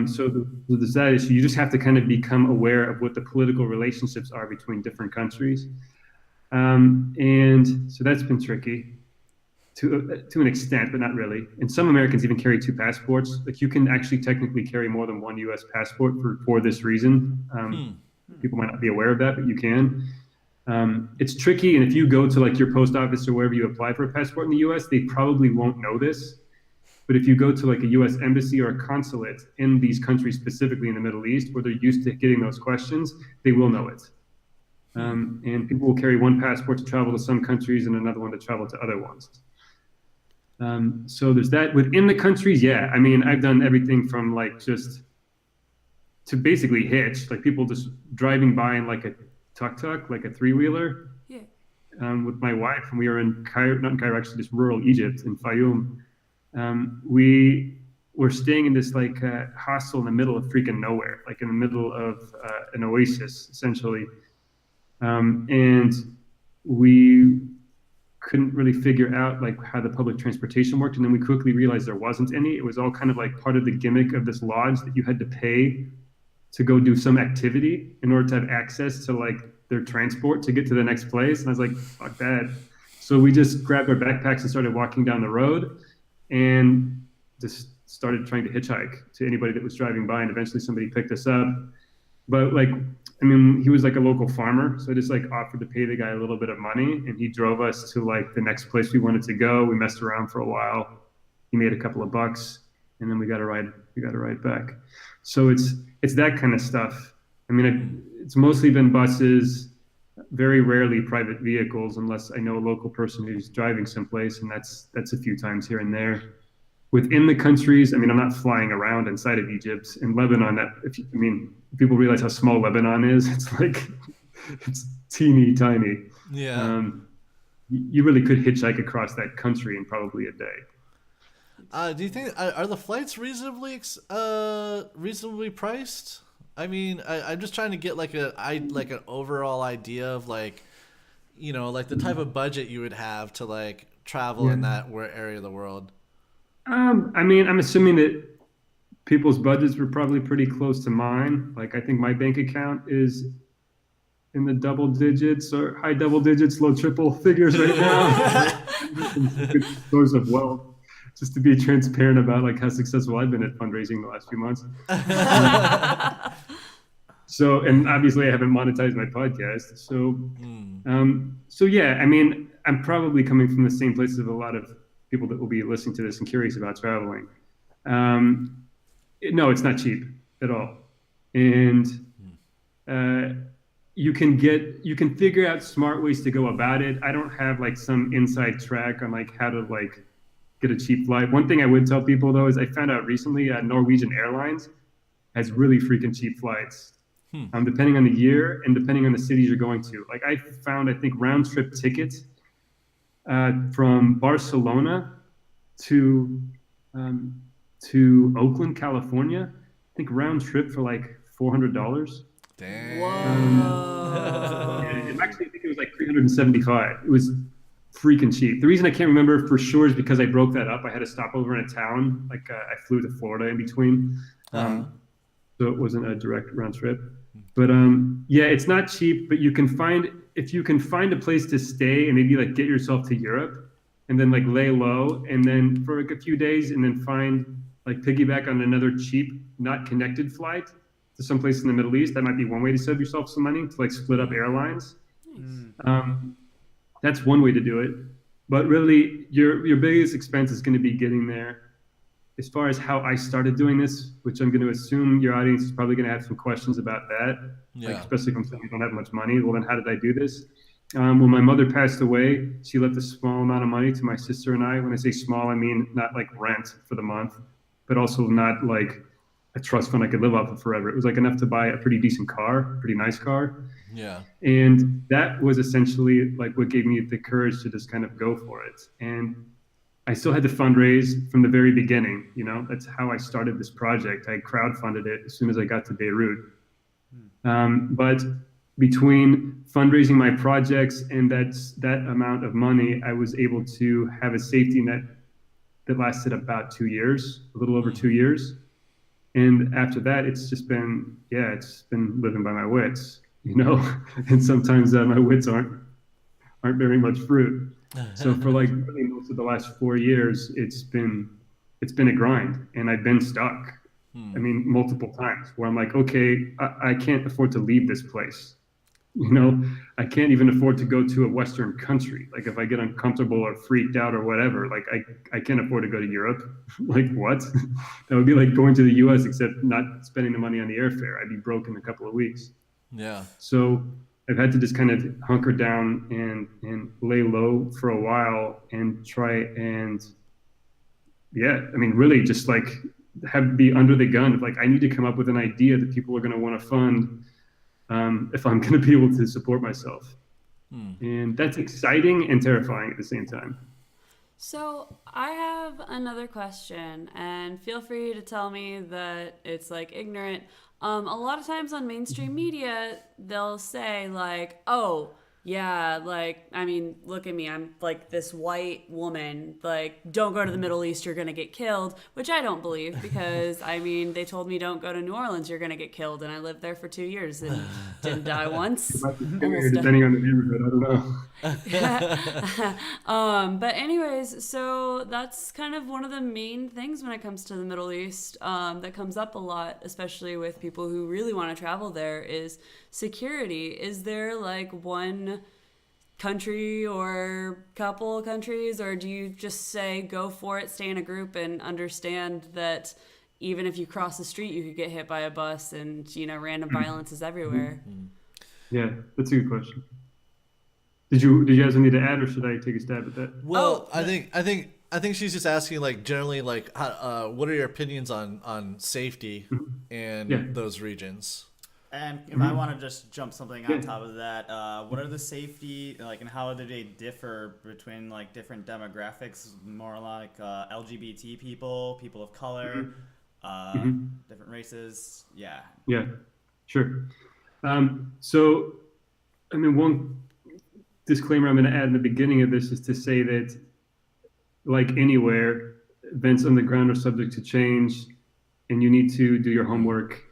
So there's that issue. You just have to kind of become aware of what the political relationships are between different countries. And so that's been tricky to an extent, but not really. And some Americans even carry 2 passports. Like you can actually technically carry more than 1 U.S. passport for this reason. People might not be aware of that, but you can. It's tricky. And if you go to like your post office or wherever you apply for a passport in the U.S., they probably won't know this. But if you go to like a U.S. embassy or a consulate in these countries, specifically in the Middle East, where they're used to getting those questions, they will know it. And people will carry 1 passport to travel to some countries and another one to travel to other ones. So there's that. Within the countries, yeah. I mean, I've done everything from like just to basically hitch, like people just driving by in like a tuk-tuk, like a 3-wheeler, with my wife. And we were in Cairo, not in Cairo, actually just rural Egypt in Fayoum. We were staying in this like hostel in the middle of freaking nowhere, like in the middle of an oasis, essentially. And we couldn't really figure out like how the public transportation worked. And then we quickly realized there wasn't any. It was all kind of like part of the gimmick of this lodge that you had to pay to go do some activity in order to have access to like their transport to get to the next place. And I was like, fuck that. So we just grabbed our backpacks and started walking down the road and just started trying to hitchhike to anybody that was driving by. And eventually somebody picked us up. But like, I mean, he was like a local farmer. So I just like offered to pay the guy a little bit of money and he drove us to like the next place we wanted to go. We messed around for a while. He made a couple of bucks and then we got a ride back. So it's that kind of stuff. I mean, it's mostly been buses, very rarely private vehicles, unless I know a local person who's driving someplace, and that's a few times here and there. Within the countries, I mean, I'm not flying around inside of Egypt. In Lebanon, people realize how small Lebanon is. It's teeny tiny. Yeah. You really could hitchhike across that country in probably a day. Do you think are the flights reasonably priced? I mean, I'm just trying to get like an overall idea of like, you know, like the type of budget you would have to like travel in that area of the world. I mean, I'm assuming that people's budgets were probably pretty close to mine. Like, I think my bank account is in the double digits or high double digits, low triple figures right now. Good source of wealth. Just to be transparent about like how successful I've been at fundraising the last few months. So, and obviously I haven't monetized my podcast. So yeah, I mean, I'm probably coming from the same place as a lot of people that will be listening to this and curious about traveling. No, it's not cheap at all. And you can figure out smart ways to go about it. I don't have like some inside track on like how to like get a cheap flight. One thing I would tell people though is I found out recently Norwegian Airlines has really freaking cheap flights, depending on the year and depending on the cities you're going to. Like I found, I think round trip tickets from Barcelona to Oakland, California. I think round trip for like $400. Damn. Whoa. And actually, I think it was like $375. It was freaking cheap. The reason I can't remember for sure is because I broke that up. I had to stop over in a town. Like I flew to Florida in between. So it wasn't a direct round trip. But yeah, it's not cheap, but if you can find a place to stay and maybe like get yourself to Europe and then like lay low and then for like a few days and then find like piggyback on another cheap, not connected flight to someplace in the Middle East, that might be one way to save yourself some money, to like split up airlines. That's one way to do it. But really, your biggest expense is going to be getting there. As far as how I started doing this, which I'm going to assume your audience is probably going to have some questions about that, like, especially if I'm saying I don't have much money. Well, then how did I do this? When my mother passed away, she left a small amount of money to my sister and I. When I say small, I mean not like rent for the month, but also not like a trust fund I could live off of forever. It was like enough to buy a pretty decent car, pretty nice car. Yeah. And that was essentially like what gave me the courage to just kind of go for it. And I still had to fundraise from the very beginning. You know, that's how I started this project. I crowdfunded it as soon as I got to Beirut. But between fundraising my projects and that amount of money, I was able to have a safety net that lasted about 2 years, a little over 2 years. And after that, it's been living by my wits, you know, and sometimes my wits aren't bearing much fruit. So for like really most of the last 4 years, it's been a grind, and I've been stuck. I mean, multiple times where I'm like, okay, I can't afford to leave this place. You know, I can't even afford to go to a Western country. Like if I get uncomfortable or freaked out or whatever, like I can't afford to go to Europe. Like what? That would be like going to the US, except not spending the money on the airfare. I'd be broke in a couple of weeks. Yeah. So I've had to just kind of hunker down and lay low for a while and try and, really just like be under the gun of like, I need to come up with an idea that people are going to want to fund if I'm going to be able to support myself. And that's exciting and terrifying at the same time. So I have another question, and feel free to tell me that it's like ignorant. A lot of times on mainstream media, they'll say like, oh, yeah, like, I mean, look at me. I'm like this white woman. Like, don't go to the Middle East. You're going to get killed, which I don't believe because, I mean, they told me don't go to New Orleans. You're going to get killed. And I lived there for 2 years and didn't die once. Depending on the neighborhood, I don't know. But anyways, so that's kind of one of the main things when it comes to the Middle East that comes up a lot, especially with people who really want to travel there, is security. Is there like one country or couple countries, or do you just say go for it, stay in a group, and understand that even if you cross the street, you could get hit by a bus, and you know, random violence is everywhere? Yeah, that's a good question. Did you guys need to add, or should I take a stab at that? Well, I think she's just asking like generally like how, what are your opinions on safety in those regions? And if I want to just jump something on top of that, what are the safety, like, and how do they differ between, like, different demographics, more like LGBT people, people of color, different races? Yeah. Yeah, sure. So, I mean, one disclaimer I'm going to add in the beginning of this is to say that, like anywhere, events on the ground are subject to change, and you need to do your homework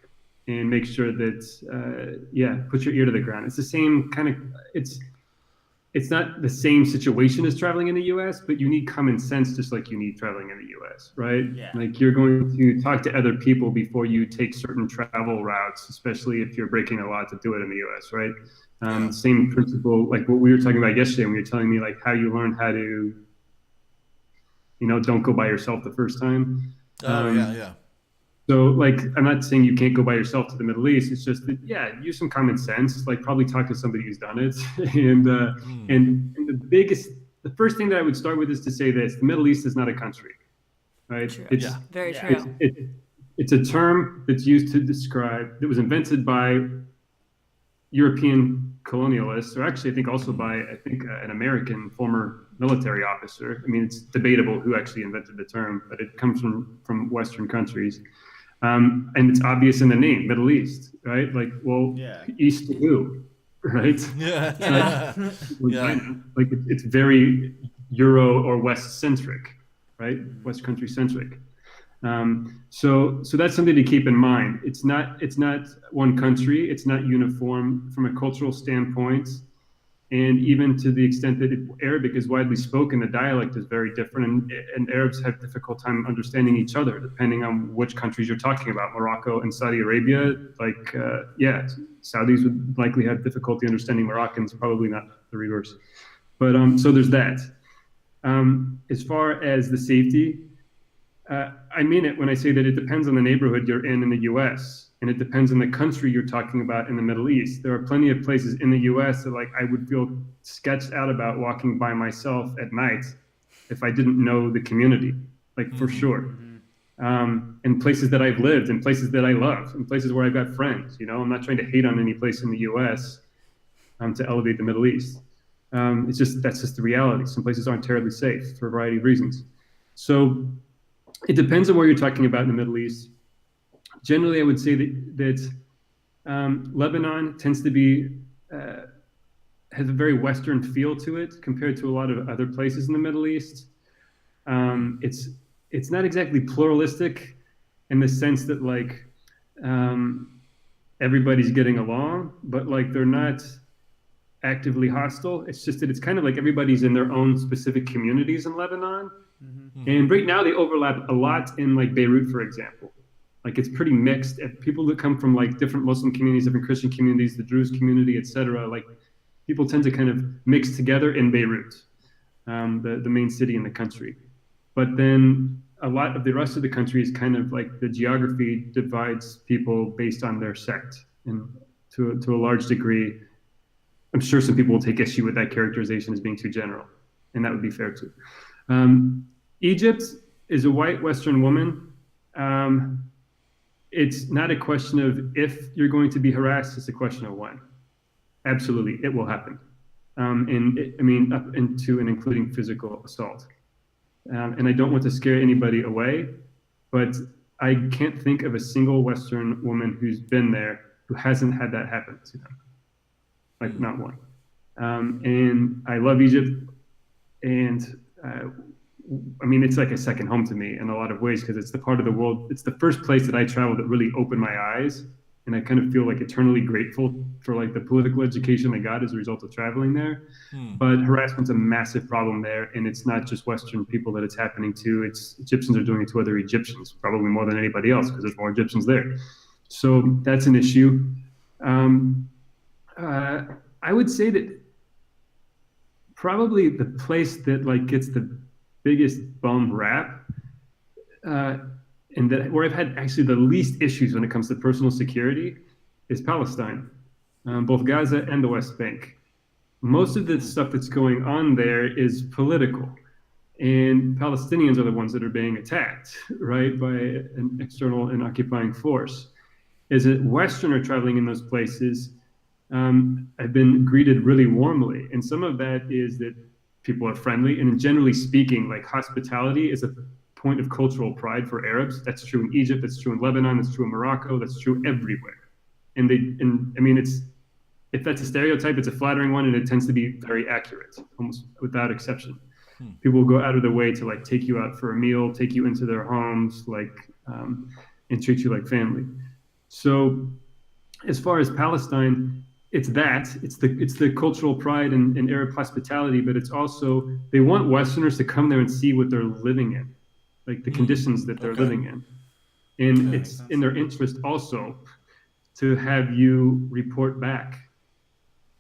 and make sure that, put your ear to the ground. It's the same kind of, it's not the same situation as traveling in the US, but you need common sense just like you need traveling in the US, right? Yeah. Like you're going to talk to other people before you take certain travel routes, especially if you're breaking a law to do it in the US, right? Same principle, like what we were talking about yesterday when you were telling me like how you learn how to, you know, don't go by yourself the first time. Yeah. So, like, I'm not saying you can't go by yourself to the Middle East. It's just that, yeah, use some common sense. Like, probably talk to somebody who's done it. And the first thing that I would start with is to say this: the Middle East is not a country, right? True. It's Very true. it's a term that's used to describe, that was invented by European colonialists, or actually I think also by an American former military officer. I mean, it's debatable who actually invented the term, but it comes from Western countries. And it's obvious in the name, Middle East, right? Like, well, East to who, right? Like it's very Euro or West centric, right? West country centric. So that's something to keep in mind. It's not one country. It's not uniform from a cultural standpoint. And even to the extent that Arabic is widely spoken, the dialect is very different, and Arabs have difficult time understanding each other, depending on which countries you're talking about. Morocco and Saudi Arabia, Saudis would likely have difficulty understanding Moroccans, probably not the reverse. But so there's that. As far as the safety, I mean it when I say that it depends on the neighborhood you're in the U.S., and it depends on the country you're talking about in the Middle East. There are plenty of places in the U.S. that, like, I would feel sketched out about walking by myself at night if I didn't know the community, like, for sure. And places that I've lived, and places that I love, and places where I've got friends. You know, I'm not trying to hate on any place in the U.S. To elevate the Middle East. That's just the reality. Some places aren't terribly safe for a variety of reasons. So it depends on where you're talking about in the Middle East. Generally, I would say that Lebanon tends to be has a very Western feel to it compared to a lot of other places in the Middle East. It's not exactly pluralistic in the sense that, like, everybody's getting along, but, like, they're not actively hostile. It's just that it's kind of like everybody's in their own specific communities in Lebanon. And right now they overlap a lot in, like, Beirut, for example. Like, it's pretty mixed. People that come from, like, different Muslim communities, different Christian communities, the Druze community, etc. Like, people tend to kind of mix together in Beirut, the main city in the country. But then a lot of the rest of the country is kind of like the geography divides people based on their sect, and to a large degree. I'm sure some people will take issue with that characterization as being too general, and that would be fair too. Egypt is a white Western woman. It's not a question of if you're going to be harassed, it's a question of when. Absolutely, it will happen. Up into and including physical assault. And I don't want to scare anybody away, but I can't think of a single Western woman who's been there who hasn't had that happen to them. Like, not one. And I love Egypt, and it's like a second home to me in a lot of ways, because it's the part of the world, it's the first place that I traveled that really opened my eyes, and I kind of feel like eternally grateful for, like, the political education I got as a result of traveling there. But harassment's a massive problem there, and it's not just Western people that it's happening to. It's Egyptians are doing it to other Egyptians, probably more than anybody else, because there's more Egyptians there. So that's an issue. I would say that probably the place that, like, gets the biggest bum rap, and that where I've had actually the least issues when it comes to personal security, is Palestine, both Gaza and the West Bank. Most of the stuff that's going on there is political, and Palestinians are the ones that are being attacked, right, by an external and occupying force. As a Westerner traveling in those places, I've been greeted really warmly, and some of that is that people are friendly, and generally speaking, like, hospitality is a point of cultural pride for Arabs. That's true in Egypt, that's true in Lebanon, that's true in Morocco, that's true everywhere. If that's a stereotype, it's a flattering one, and it tends to be very accurate, almost without exception. People will go out of their way to, like, take you out for a meal, take you into their homes, like, and treat you like family. So as far as Palestine, it's the cultural pride and Arab hospitality, but it's also, they want Westerners to come there and see what they're living in, like the conditions that they're living in. And it's in their interest also to have you report back,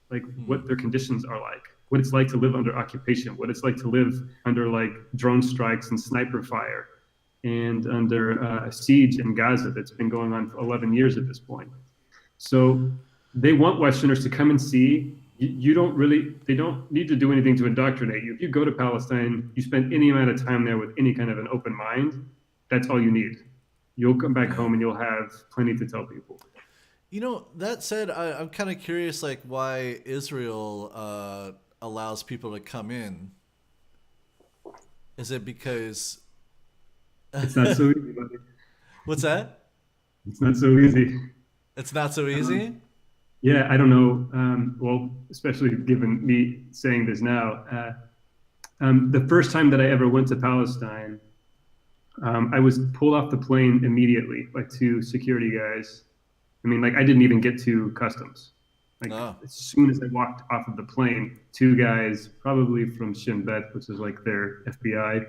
like, what their conditions are like, what it's like to live under occupation, what it's like to live under, like, drone strikes and sniper fire, and under a siege in Gaza that's been going on for 11 years at this point. So they want Westerners to come and see. They don't need to do anything to indoctrinate you. If you go to Palestine, you spend any amount of time there with any kind of an open mind, that's all you need. You'll come back home and you'll have plenty to tell people. That said, I'm kind of curious, like, why Israel allows people to come in. Is it because it's not so easy, buddy? What's that? It's not so easy. It's not so easy? Yeah, I don't know. Well, especially given me saying this now. The first time that I ever went to Palestine, I was pulled off the plane immediately by two security guys. I mean, like, I didn't even get to customs. Like, as soon as I walked off of the plane, two guys, probably from Shin Bet, which is like their FBI,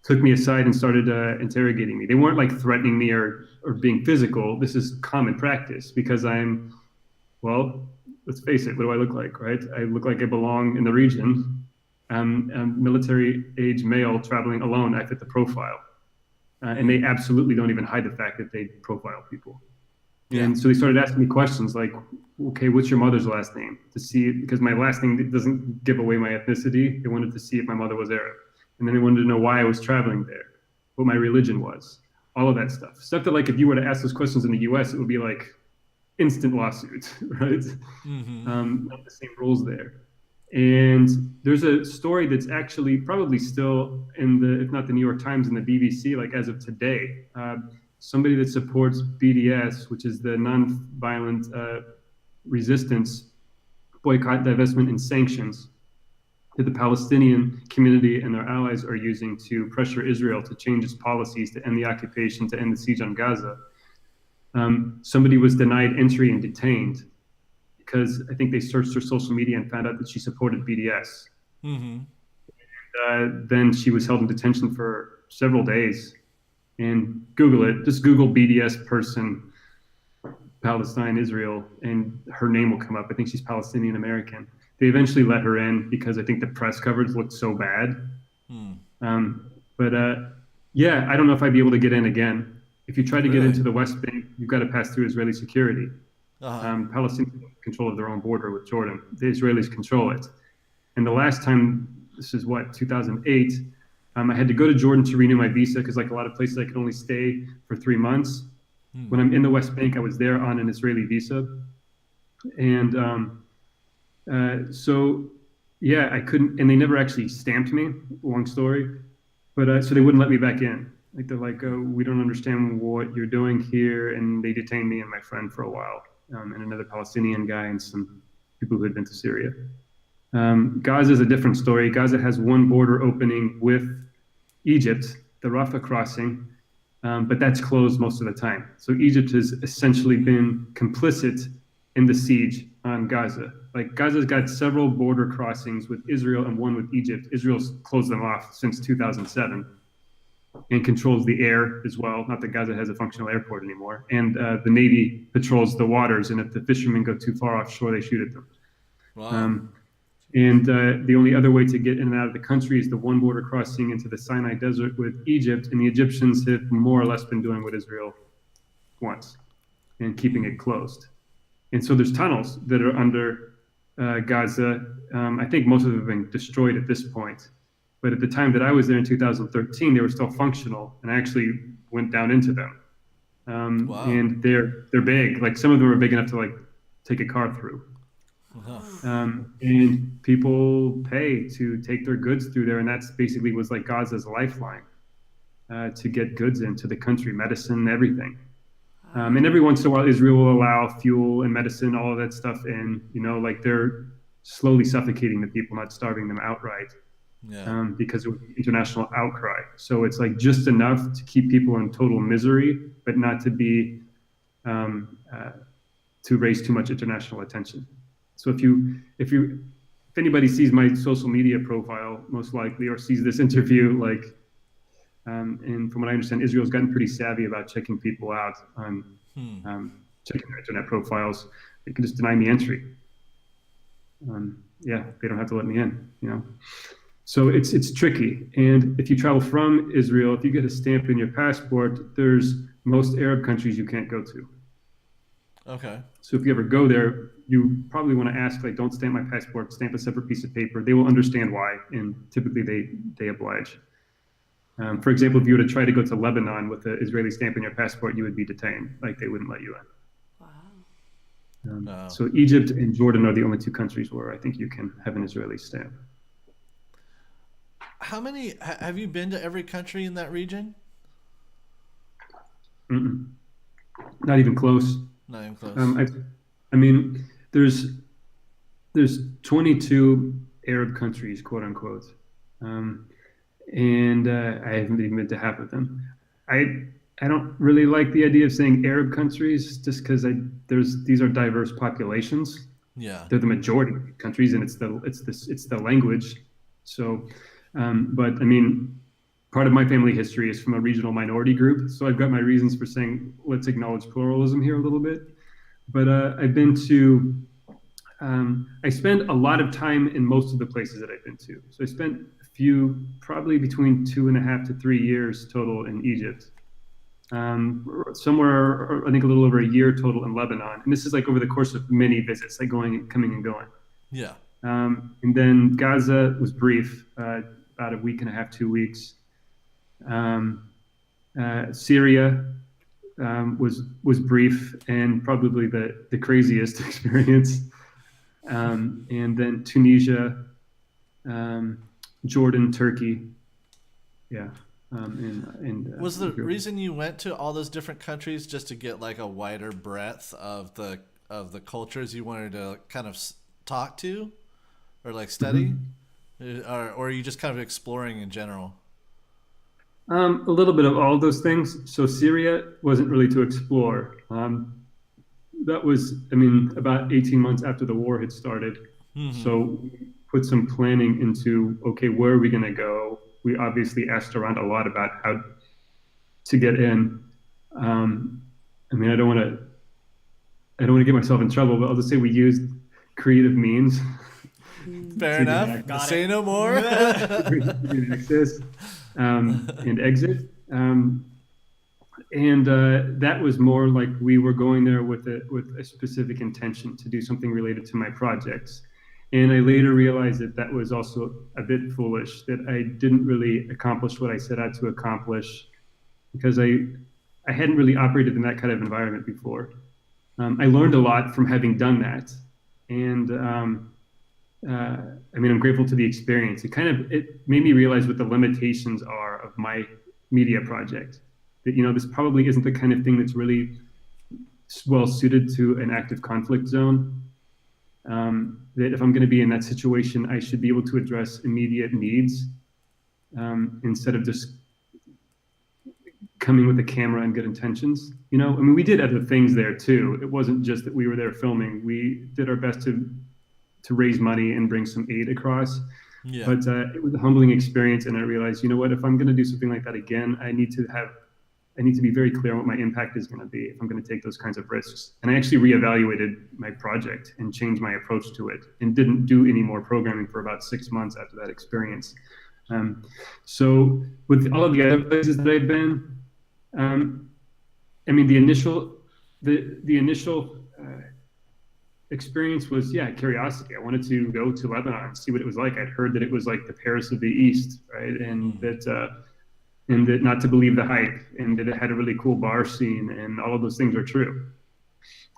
took me aside and started interrogating me. They weren't like threatening me or being physical. This is common practice because let's face it, what do I look like, right? I look like I belong in the region. I'm a military age male traveling alone. I fit the profile. And they absolutely don't even hide the fact that they profile people. Yeah. And so they started asking me questions like, okay, what's your mother's last name? To see, because my last name doesn't give away my ethnicity. They wanted to see if my mother was Arab. And then they wanted to know why I was traveling there, what my religion was, all of that stuff. Stuff that, like, if you were to ask those questions in the US, it would be like instant lawsuit, right? Not the same rules there. And there's a story that's actually probably still in the, if not the New York Times and the BBC, like as of today, somebody that supports BDS, which is the nonviolent resistance, boycott, divestment, and sanctions that the Palestinian community and their allies are using to pressure Israel to change its policies, to end the occupation, to end the siege on Gaza. Somebody was denied entry and detained because I think they searched her social media and found out that she supported BDS. And, then she was held in detention for several days. And Google it, just Google BDS person, Palestine, Israel, and her name will come up. I think she's Palestinian American. They eventually let her in because I think the press coverage looked so bad. Yeah, I don't know if I'd be able to get in again. If you try to get into the West Bank, you've got to pass through Israeli security. Palestinians have control of their own border with Jordan. The Israelis control it. And the last time, this is 2008, I had to go to Jordan to renew my visa because, like a lot of places, I could only stay for 3 months. When I'm in the West Bank, I was there on an Israeli visa. And I couldn't, and they never actually stamped me, long story. But so they wouldn't let me back in. Like, they're like, oh, we don't understand what you're doing here. And they detained me and my friend for a while, and another Palestinian guy and some people who had been to Syria. Gaza is a different story. Gaza has one border opening with Egypt, the Rafah crossing, but that's closed most of the time. So Egypt has essentially been complicit in the siege on Gaza. Like, Gaza's got several border crossings with Israel and one with Egypt. Israel's closed them off since 2007 and controls the air as well. Not that Gaza has a functional airport anymore. And the Navy patrols the waters, and if the fishermen go too far offshore, they shoot at them. Wow. And the only other way to get in and out of the country is the one border crossing into the Sinai Desert with Egypt, and the Egyptians have more or less been doing what Israel wants and keeping it closed. And so there's tunnels that are under Gaza. I think most of them have been destroyed at this point. But at the time that I was there in 2013, they were still functional, and I actually went down into them. Wow. And they're big. Like, some of them are big enough to, like, take a car through. And people pay to take their goods through there, and that's basically was like Gaza's lifeline to get goods into the country, medicine, everything. And every once in a while, Israel will allow fuel and medicine, all of that stuff in. Like, they're slowly suffocating the people, not starving them outright, because of international outcry. So it's like just enough to keep people in total misery, but not to be to raise too much international attention. So if anybody sees my social media profile, most likely, or sees this interview, like, and from what I understand, Israel's gotten pretty savvy about checking people out on checking their internet profiles. They can just deny me entry. They don't have to let me in, So it's tricky. And if you travel from Israel, if you get a stamp in your passport, there's most Arab countries you can't go to. Okay. So if you ever go there, you probably want to ask, like, don't stamp my passport, stamp a separate piece of paper. They will understand why, and typically they oblige. For example, if you were to try to go to Lebanon with an Israeli stamp in your passport, you would be detained. Like, they wouldn't let you in. Wow. So Egypt and Jordan are the only two countries where I think you can have an Israeli stamp. How many have you been to every country in that region? Mm-mm. Not even close. Not even close. I mean, there's 22 Arab countries, quote unquote, and I haven't even been to half of them. I don't really like the idea of saying Arab countries, just because these are diverse populations. Yeah, they're the majority of countries, and it's the language. So, but I mean, part of my family history is from a regional minority group, so I've got my reasons for saying let's acknowledge pluralism here a little bit. But I've been to, I spend a lot of time in most of the places that I've been to. So I spent probably between 2.5 to 3 years total in Egypt. Somewhere, I think a little over a year total in Lebanon. And this is like over the course of many visits, like coming and going. Yeah. And then Gaza was brief, about a week and a half, 2 weeks. Syria was brief and probably the craziest experience. And then Tunisia, Jordan, Turkey. Yeah. Was the reason you went to all those different countries just to get like a wider breadth of the cultures you wanted to kind of talk to or like study? Mm-hmm. Or are you just kind of exploring in general? A little bit of all of those things. So Syria wasn't really to explore. That was, about 18 months after the war had started. Mm-hmm. So we put some planning into, okay, where are we going to go? We obviously asked around a lot about how to get in. I don't want to get myself in trouble, but I'll just say we used creative means. Fair enough. Say no more. Access and exit. That was more like we were going there with a specific intention to do something related to my projects. And I later realized that was also a bit foolish, that I didn't really accomplish what I set out to accomplish because I hadn't really operated in that kind of environment before. I learned a lot from having done that. And I'm grateful to the experience. It made me realize what the limitations are of my media project. That, this probably isn't the kind of thing that's really well suited to an active conflict zone. That if I'm going to be in that situation, I should be able to address immediate needs instead of just coming with a camera and good intentions. We did other things there too. It wasn't just that we were there filming. We did our best to raise money and bring some aid across. Yeah. But it was a humbling experience, and I realized, if I'm going to do something like that again, I need to be very clear on what my impact is going to be if I'm going to take those kinds of risks. And I actually reevaluated my project and changed my approach to it and didn't do any more programming for about 6 months after that experience. So with all of the other places that I've been, the initial experience was, curiosity. I wanted to go to Lebanon and see what it was like. I'd heard that it was like the Paris of the East, right? And that not to believe the hype, and that it had a really cool bar scene, and all of those things are true.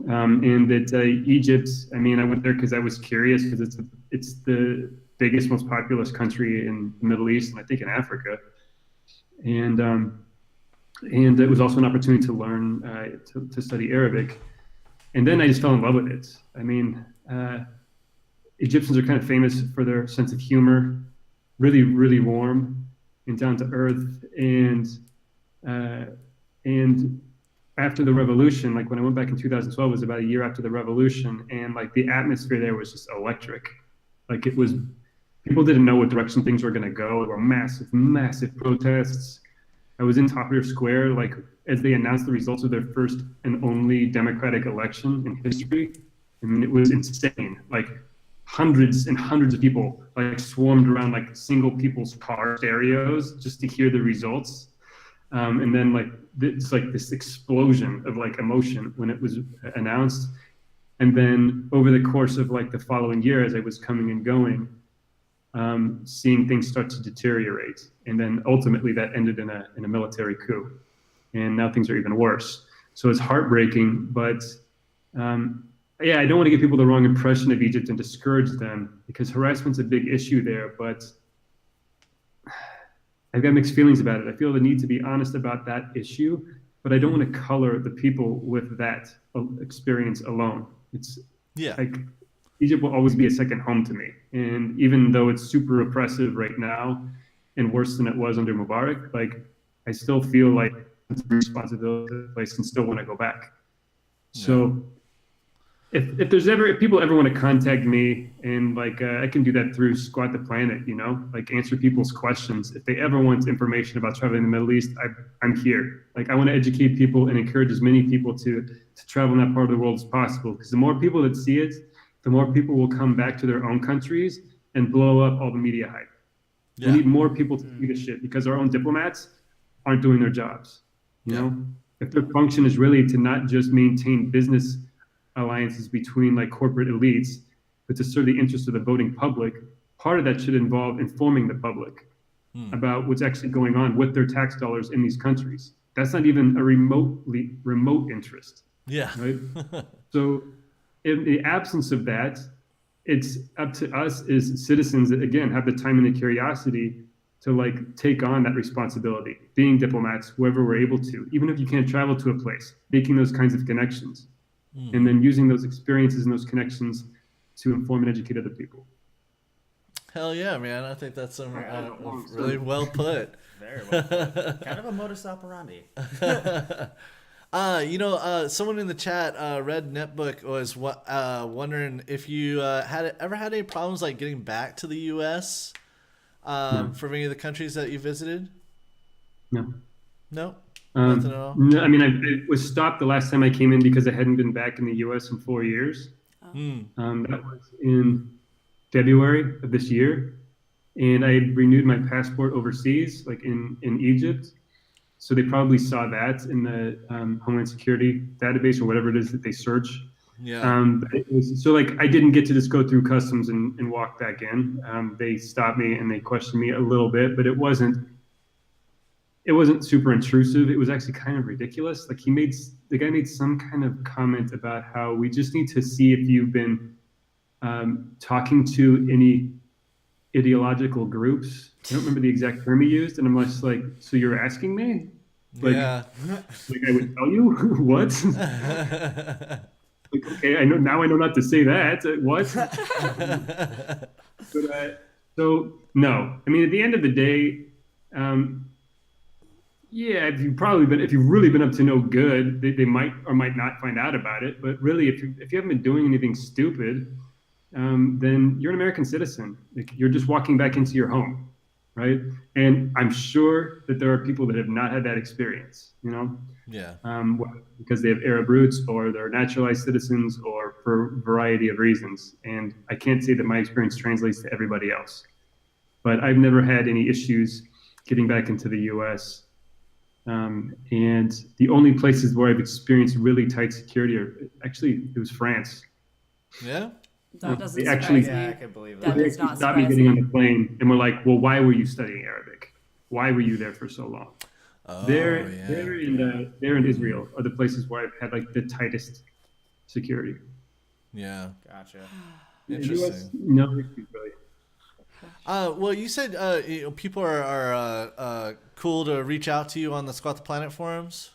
And that Egypt, I went there because I was curious, because it's the biggest, most populous country in the Middle East, and I think in Africa. And it was also an opportunity to learn, to study Arabic. And then I just fell in love with it. Egyptians are kind of famous for their sense of humor, really, really warm and down to earth. And after the revolution, like when I went back in 2012, it was about a year after the revolution, and like the atmosphere there was just electric. Like it was, people didn't know what direction things were going to go. There were massive, massive protests. I was in Tahrir Square, like as they announced the results of their first and only democratic election in history. It was insane. Like hundreds and hundreds of people like swarmed around like single people's car stereos just to hear the results. And then like it's like this explosion of like emotion when it was announced. And then over the course of like the following year, as I was coming and going, seeing things start to deteriorate. And then ultimately that ended in a military coup. And now things are even worse. So it's heartbreaking, but yeah, I don't want to give people the wrong impression of Egypt and discourage them, because harassment's a big issue there, but I've got mixed feelings about it. I feel the need to be honest about that issue, but I don't want to color the people with that experience alone. It's like Egypt will always be a second home to me. And even though it's super oppressive right now and worse than it was under Mubarak, like I still feel like it's a responsibility to the place and still want to go back. So if there's ever, if people ever want to contact me, and like I can do that through Squat the Planet, you know, like answer people's questions. If they ever want information about traveling in the Middle East, I'm here. Like I want to educate people and encourage as many people to travel in that part of the world as possible. Because the more people that see it, the more people will come back to their own countries and blow up all the media hype. We need more people to see this shit, because our own diplomats aren't doing their jobs. You know, if their function is really to not just maintain business alliances between like corporate elites, but to serve the interests of the voting public, part of that should involve informing the public about what's actually going on with their tax dollars in these countries. That's not even a remote interest. Right? So in the absence of that, it's up to us as citizens that, again, have the time and the curiosity to like take on that responsibility, being diplomats, wherever we're able to, even if you can't travel to a place, making those kinds of connections. And then using those experiences and those connections to inform and educate other people. Hell yeah, man. I think that's really well put. Very well put. Kind of a modus operandi. Someone in the chat, Red Netbook, was wondering if you ever had any problems like getting back to the U.S. From any of the countries that you visited? No. No? Nothing at all? No, I mean, I was stopped the last time I came in because I hadn't been back in the U.S. in 4 years. That was in February of this year. And I had renewed my passport overseas, like in Egypt. So they probably saw that in the Homeland Security database or whatever it is that they search. So like I didn't get to just go through customs and walk back in. They stopped me and they questioned me a little bit, but it wasn't super intrusive. It was actually kind of ridiculous. Like the guy made some kind of comment about how we just need to see if you've been talking to any ideological groups. I don't remember the exact term he used, and I'm just like, so you're asking me? Like, like I would tell you what? Like, okay, I know not to say that. What? So no, I mean, at the end of the day, if you've really been up to no good, they might or might not find out about it. But really, if you haven't been doing anything stupid, then you're an American citizen. Like, you're just walking back into your home, right? And I'm sure that there are people that have not had that experience, you know? Because they have Arab roots or they're naturalized citizens or for a variety of reasons. And I can't say that my experience translates to everybody else. But I've never had any issues getting back into the U.S. And the only places where I've experienced really tight security it was France. Yeah? That doesn't I can believe that. They stopped me getting on the plane and were like, well, why were you studying Arabic? Why were you there for so long? There in Israel are the places where I've had like the tightest security. Yeah. Gotcha. Interesting. No issues really. Well, you said people are cool to reach out to you on the Squat the Planet forums.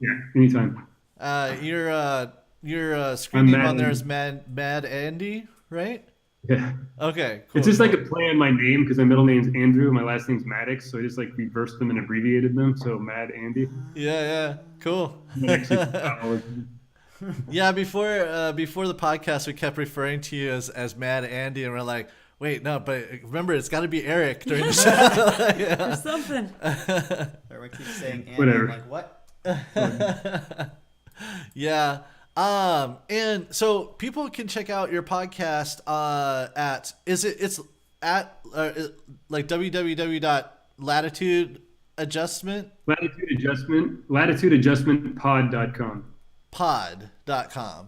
Yeah, anytime. Your screen name on there is Mad Andy, right? Yeah. Okay. Cool. It's just like a play on my name because my middle name's Andrew, my last name's Maddox, so I just like reversed them and abbreviated them, so Mad Andy. Yeah. Cool. Yeah. Before the podcast, we kept referring to you as Mad Andy, and we're like, wait, no, but remember, it's got to be Eric during the show. Or something. Everyone keeps saying Andy. Whatever. I'm like, what? Yeah. And so people can check out your podcast at like www.latitude adjustment latitudeadjustmentpod.com. pod.com.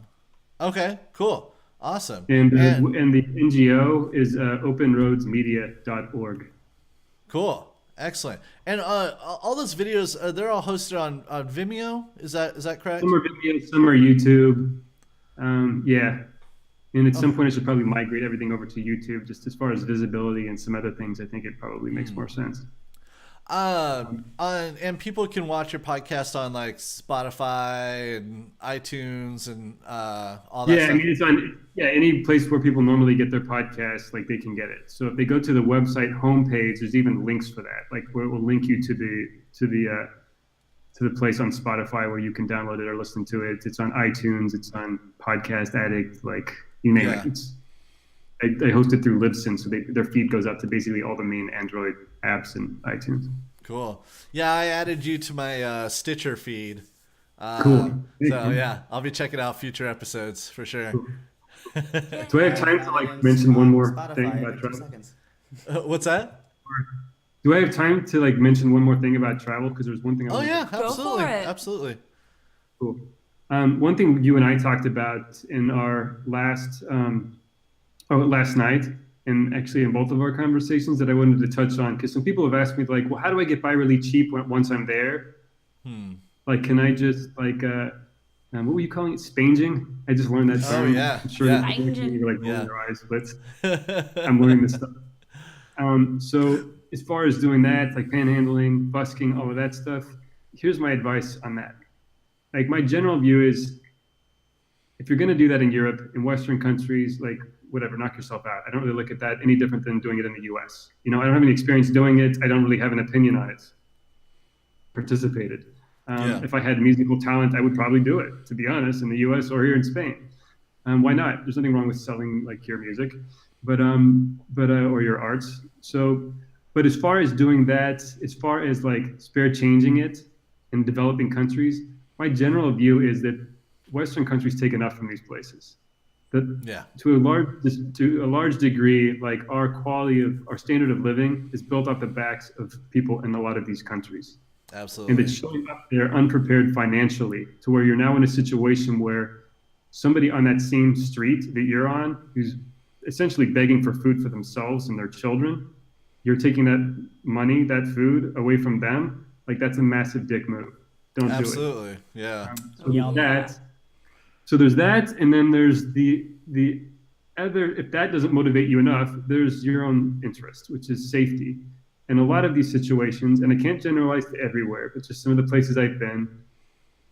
Okay, cool. Awesome. And the NGO is openroadsmedia.org. Cool. Excellent. And all those videos, they're all hosted on Vimeo. Is that correct? Some are Vimeo, some are YouTube. Yeah. And at some point, I should probably migrate everything over to YouTube, just as far as visibility and some other things. I think it probably makes more sense. And people can watch your podcast on like Spotify and iTunes and all that. Yeah, stuff. I mean it's on any place where people normally get their podcasts, like they can get it. So if they go to the website homepage, there's even links for that. Like where it will link you to the place on Spotify where you can download it or listen to it. It's on iTunes. It's on Podcast Addict. Like you name it. They host it through Libsyn, so their feed goes out to basically all the main Android apps and iTunes. Cool. Yeah, I added you to my Stitcher feed. Cool. So yeah, I'll be checking out future episodes for sure. Cool. Do I have time to like mention one more thing about travel? What's that? Do I have time to like mention one more thing about travel? Because there's one thing. Absolutely. Cool. One thing you and I talked about in our last night, and actually in both of our conversations that I wanted to touch on, because some people have asked me like, well, how do I get by really cheap once I'm there? Like, can I just like, what were you calling it? Spanging? I just learned that term. Oh yeah. I'm sure you're like rolling your eyes, but I'm learning this stuff. So as far as doing that, like panhandling, busking, all of that stuff, here's my advice on that. Like my general view is, if you're going to do that in Europe, in Western countries, like whatever, knock yourself out. I don't really look at that any different than doing it in the US. You know, I don't have any experience doing it. I don't really have an opinion on it. Participated. If I had musical talent, I would probably do it, to be honest, in the US or here in Spain. Why not? There's nothing wrong with selling like your music, but or your arts. So, but as far as doing that, as far as like spare changing it in developing countries, my general view is that Western countries take enough from these places. To a large degree, like our standard of living is built off the backs of people in a lot of these countries. Absolutely. And it's showing up there unprepared financially, to where you're now in a situation where somebody on that same street that you're on, who's essentially begging for food for themselves and their children, you're taking that money, that food away from them. Like that's a massive dick move. Don't do it. Absolutely. Yeah. So there's that, and then there's the other. If that doesn't motivate you enough, there's your own interest, which is safety. In a lot of these situations, and I can't generalize to everywhere, but just some of the places I've been,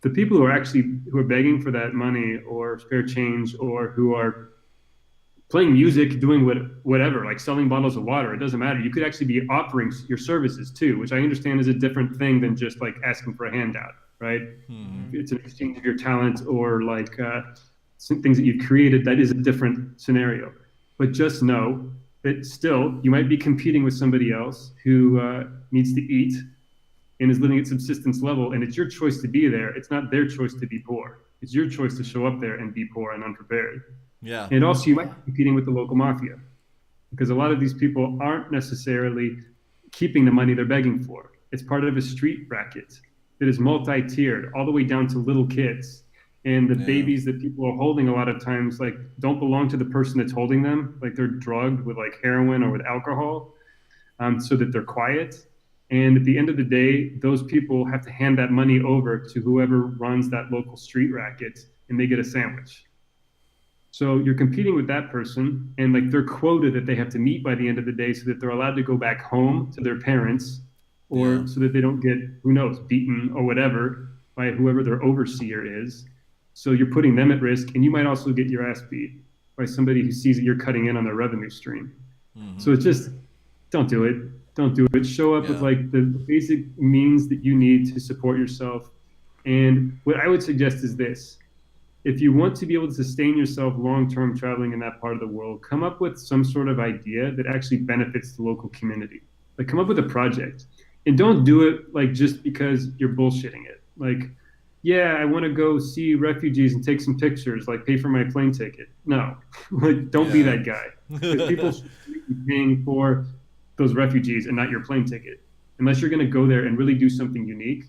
the people who are begging for that money or spare change, or who are playing music, doing whatever, like selling bottles of water, it doesn't matter. You could actually be offering your services too, which I understand is a different thing than just like asking for a handout. Right? It's an exchange of your talent or like some things that you've created. That is a different scenario. But just know that still you might be competing with somebody else who needs to eat and is living at subsistence level, and it's your choice to be there. It's not their choice to be poor. It's your choice to show up there and be poor and unprepared. Yeah. And also you might be competing with the local mafia, because a lot of these people aren't necessarily keeping the money they're begging for. It's part of a street racket that is multi-tiered, all the way down to little kids. And the babies that people are holding a lot of times like don't belong to the person that's holding them. Like they're drugged with like heroin or with alcohol, so that they're quiet. And at the end of the day, those people have to hand that money over to whoever runs that local street racket, and they get a sandwich. So you're competing with that person, and like their quota that they have to meet by the end of the day so that they're allowed to go back home to their parents, or so that they don't get, who knows, beaten or whatever by whoever their overseer is. So you're putting them at risk, and you might also get your ass beat by somebody who sees that you're cutting in on their revenue stream. So it's just, don't do it. Don't do it. Show up with like the basic means that you need to support yourself. And what I would suggest is this: if you want to be able to sustain yourself long-term traveling in that part of the world, come up with some sort of idea that actually benefits the local community. Like come up with a project. And don't do it like just because you're bullshitting it. Like yeah, I want to go see refugees and take some pictures, like pay for my plane ticket. No, like don't be that guy. Because people should be paying for those refugees and not your plane ticket, unless you're going to go there and really do something unique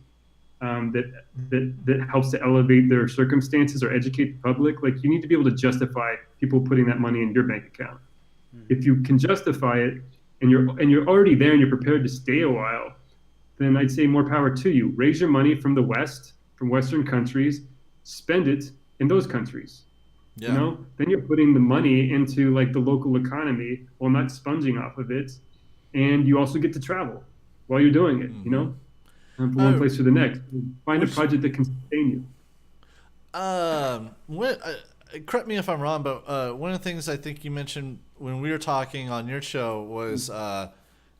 that helps to elevate their circumstances or educate the public. Like you need to be able to justify people putting that money in your bank account. If you can justify it and you're already there and you're prepared to stay a while, then I'd say more power to you. Raise your money from the West, from Western countries, spend it in those countries. Yeah. You know, then you're putting the money into like the local economy while not sponging off of it, and you also get to travel while you're doing it. You know, from one place to the next. Find a project that can sustain you. Correct me if I'm wrong, but one of the things I think you mentioned when we were talking on your show was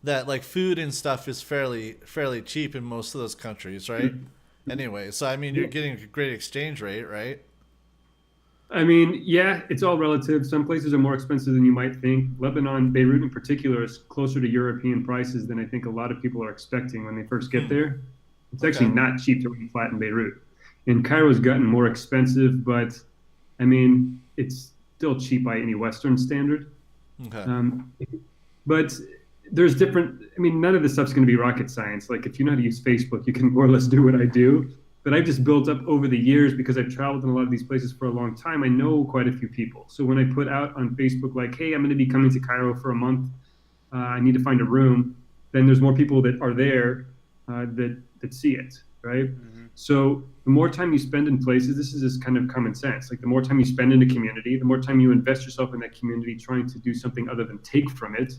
that like food and stuff is fairly cheap in most of those countries, right? Anyway, so I mean, you're getting a great exchange rate, right? I mean, yeah, it's all relative. Some places are more expensive than you might think. Lebanon, Beirut in particular, is closer to European prices than I think a lot of people are expecting when they first get there. It's actually not cheap to run flat in Beirut. And Cairo's gotten more expensive, but I mean, it's still cheap by any Western standard. Okay. But there's different, I mean, none of this stuff's going to be rocket science. Like if you know how to use Facebook, you can more or less do what I do. But I've just built up over the years because I've traveled in a lot of these places for a long time. I know quite a few people. So when I put out on Facebook, like, hey, I'm going to be coming to Cairo for a month. I need to find a room. Then there's more people that are there that see it, right? Mm-hmm. So the more time you spend in places, this is just kind of common sense. Like the more time you spend in a community, the more time you invest yourself in that community trying to do something other than take from it,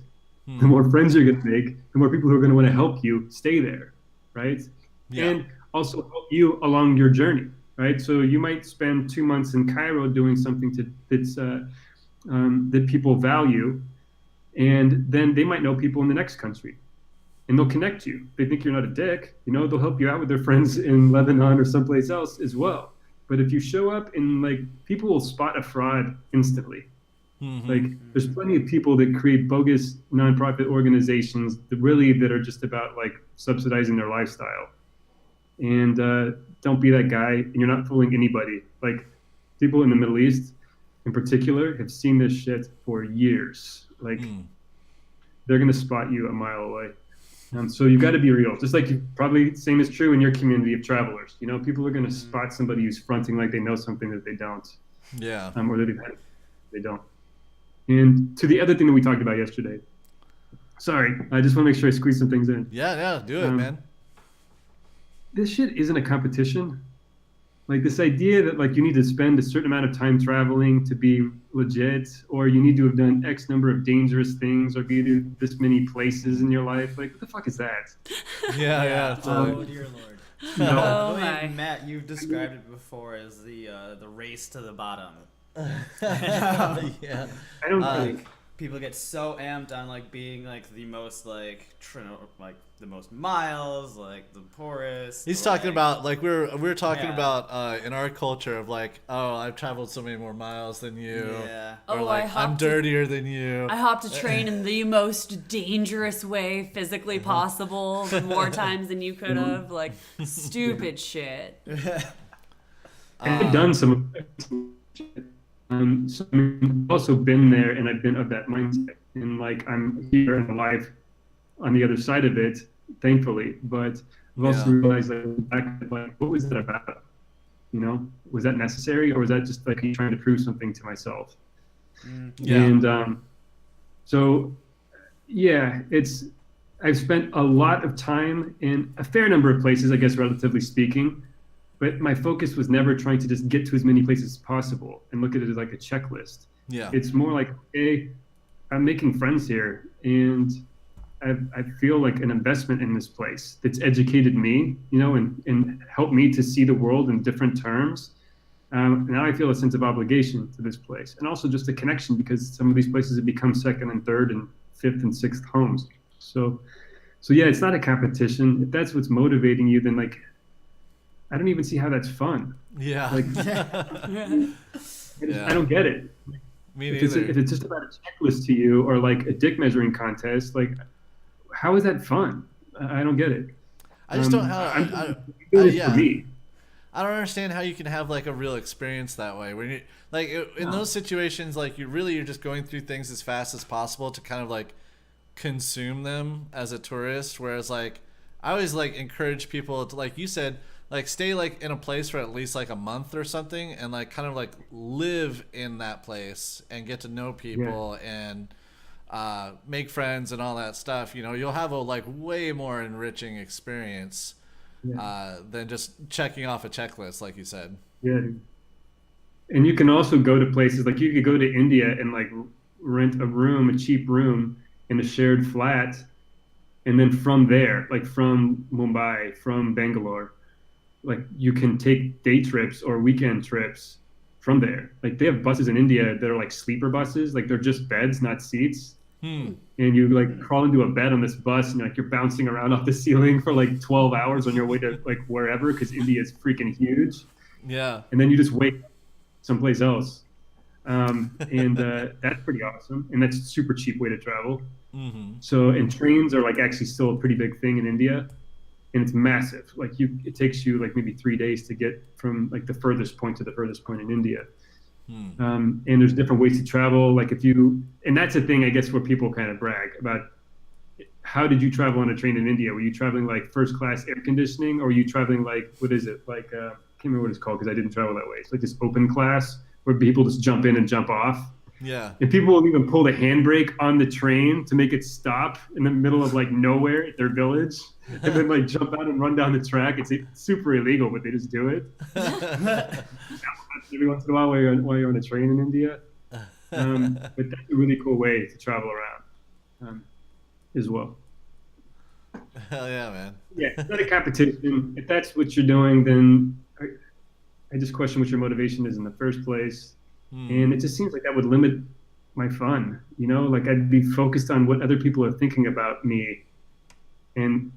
the more friends you're going to make, the more people who are going to want to help you stay there, right? Yeah. And also help you along your journey, right? So you might spend 2 months in Cairo doing something that people value, and then they might know people in the next country, and they'll connect you. They think you're not a dick, you know, they'll help you out with their friends in Lebanon or someplace else as well. But if you show up and like, people will spot a fraud instantly. Mm-hmm. Like there's plenty of people that create bogus nonprofit organizations that are just about like subsidizing their lifestyle. And don't be that guy, and you're not fooling anybody. Like people in the Middle East in particular have seen this shit for years. Like they're going to spot you a mile away. So you got to be real. Just like probably same is true in your community of travelers. You know, people are going to spot somebody who's fronting like they know something that they don't. Yeah. Or that they don't. And to the other thing that we talked about yesterday. Sorry, I just want to make sure I squeeze some things in. Yeah, do it, man. This shit isn't a competition. Like this idea that like you need to spend a certain amount of time traveling to be legit, or you need to have done X number of dangerous things, or be to this many places in your life. Like what the fuck is that? Yeah. Oh dear Lord. No. I believe, Matt, you've described it before as the race to the bottom. Yeah. I don't think people get so amped on like being like the most like the most miles, like the poorest. He's talking about like we're talking about in our culture of like, oh, I've traveled so many more miles than you. Yeah. Or like I'm dirtier than you. I hopped a train in the most dangerous way physically possible, more times than you could have. Like stupid shit. I've done some shit. So I've also been there, and I've been of that mindset, and like I'm here and alive on the other side of it, thankfully. But I've also realized like, what was that about? You know, was that necessary, or was that just like me trying to prove something to myself? Yeah. And so, yeah, I've spent a lot of time in a fair number of places, I guess, relatively speaking. But my focus was never trying to just get to as many places as possible and look at it as like a checklist. Yeah. It's more like, hey, I'm making friends here, and I feel like an investment in this place that's educated me, you know, and helped me to see the world in different terms. Now I feel a sense of obligation to this place, and also just a connection, because some of these places have become second and third and fifth and sixth homes. So yeah, it's not a competition. If that's what's motivating you, then like, I don't even see how that's fun. Yeah. Like, I don't get it. Me neither. If it's just about a checklist to you, or like a dick measuring contest, like, how is that fun? I don't get it. I just don't. For me. I don't understand how you can have like a real experience that way. When you like in those situations, like you're just going through things as fast as possible to kind of like consume them as a tourist. Whereas like I always like encourage people to, like you said, like stay like in a place for at least like a month or something, and like kind of like live in that place and get to know people and make friends and all that stuff. You know, you'll have a like way more enriching experience than just checking off a checklist, like you said. Yeah. And you can also go to places like you could go to India and like rent a cheap room in a shared flat. And then from there, like from Mumbai, from Bangalore, like you can take day trips or weekend trips from there. Like they have buses in India that are like sleeper buses, like they're just beds, not seats. And you like crawl into a bed on this bus and like you're bouncing around off the ceiling for like 12 hours on your way to like wherever, because India is freaking huge. Yeah. And then you just wake someplace else. And that's pretty awesome. And that's a super cheap way to travel. So, and trains are like actually still a pretty big thing in India. And it's massive. Like it takes you like maybe 3 days to get from like the furthest point to the furthest point in India. And there's different ways to travel. Like and that's a thing, I guess, where people kind of brag about. How did you travel on a train in India? Were you traveling like first class air conditioning, or were you traveling like, what is it? Like, I can't remember what it's called because I didn't travel that way. It's like this open class where people just jump in and jump off. Yeah. And people will even pull the handbrake on the train to make it stop in the middle of like nowhere at their village, and then like jump out and run down the track. It's super illegal, but they just do it. Every once in a while while you're on a train in India. But that's a really cool way to travel around as well. Hell yeah, man. Yeah, it's not a competition. If that's what you're doing, then I just question what your motivation is in the first place. And it just seems like that would limit my fun. You know, like I'd be focused on what other people are thinking about me, and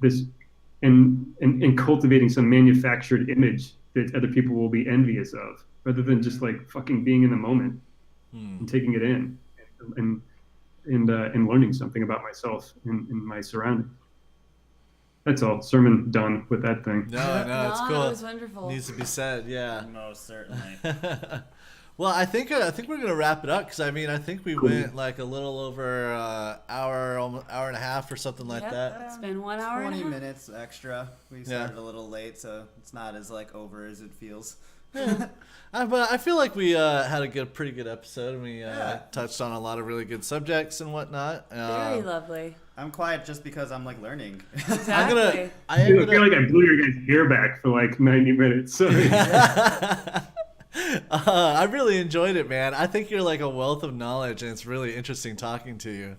and cultivating some manufactured image that other people will be envious of, rather than just like fucking being in the moment and taking it in and learning something about myself and my surroundings. That's all. Sermon done with that thing. No, it's cool. It was wonderful. Needs to be said, yeah. Most certainly. Well, I think we're gonna wrap it up, because I mean I think we went like a little over hour and a half or something like that. It's been 1 hour 20 and a half. minutes extra. We started a little late, so it's not as like over as it feels. But I feel like we had a pretty good episode, and we touched on a lot of really good subjects and whatnot. Very lovely. I'm quiet just because I'm like learning. Exactly. I feel like I blew your guys' ear back for like 90 minutes. Sorry. I really enjoyed it, man. I think you're like a wealth of knowledge, and it's really interesting talking to you.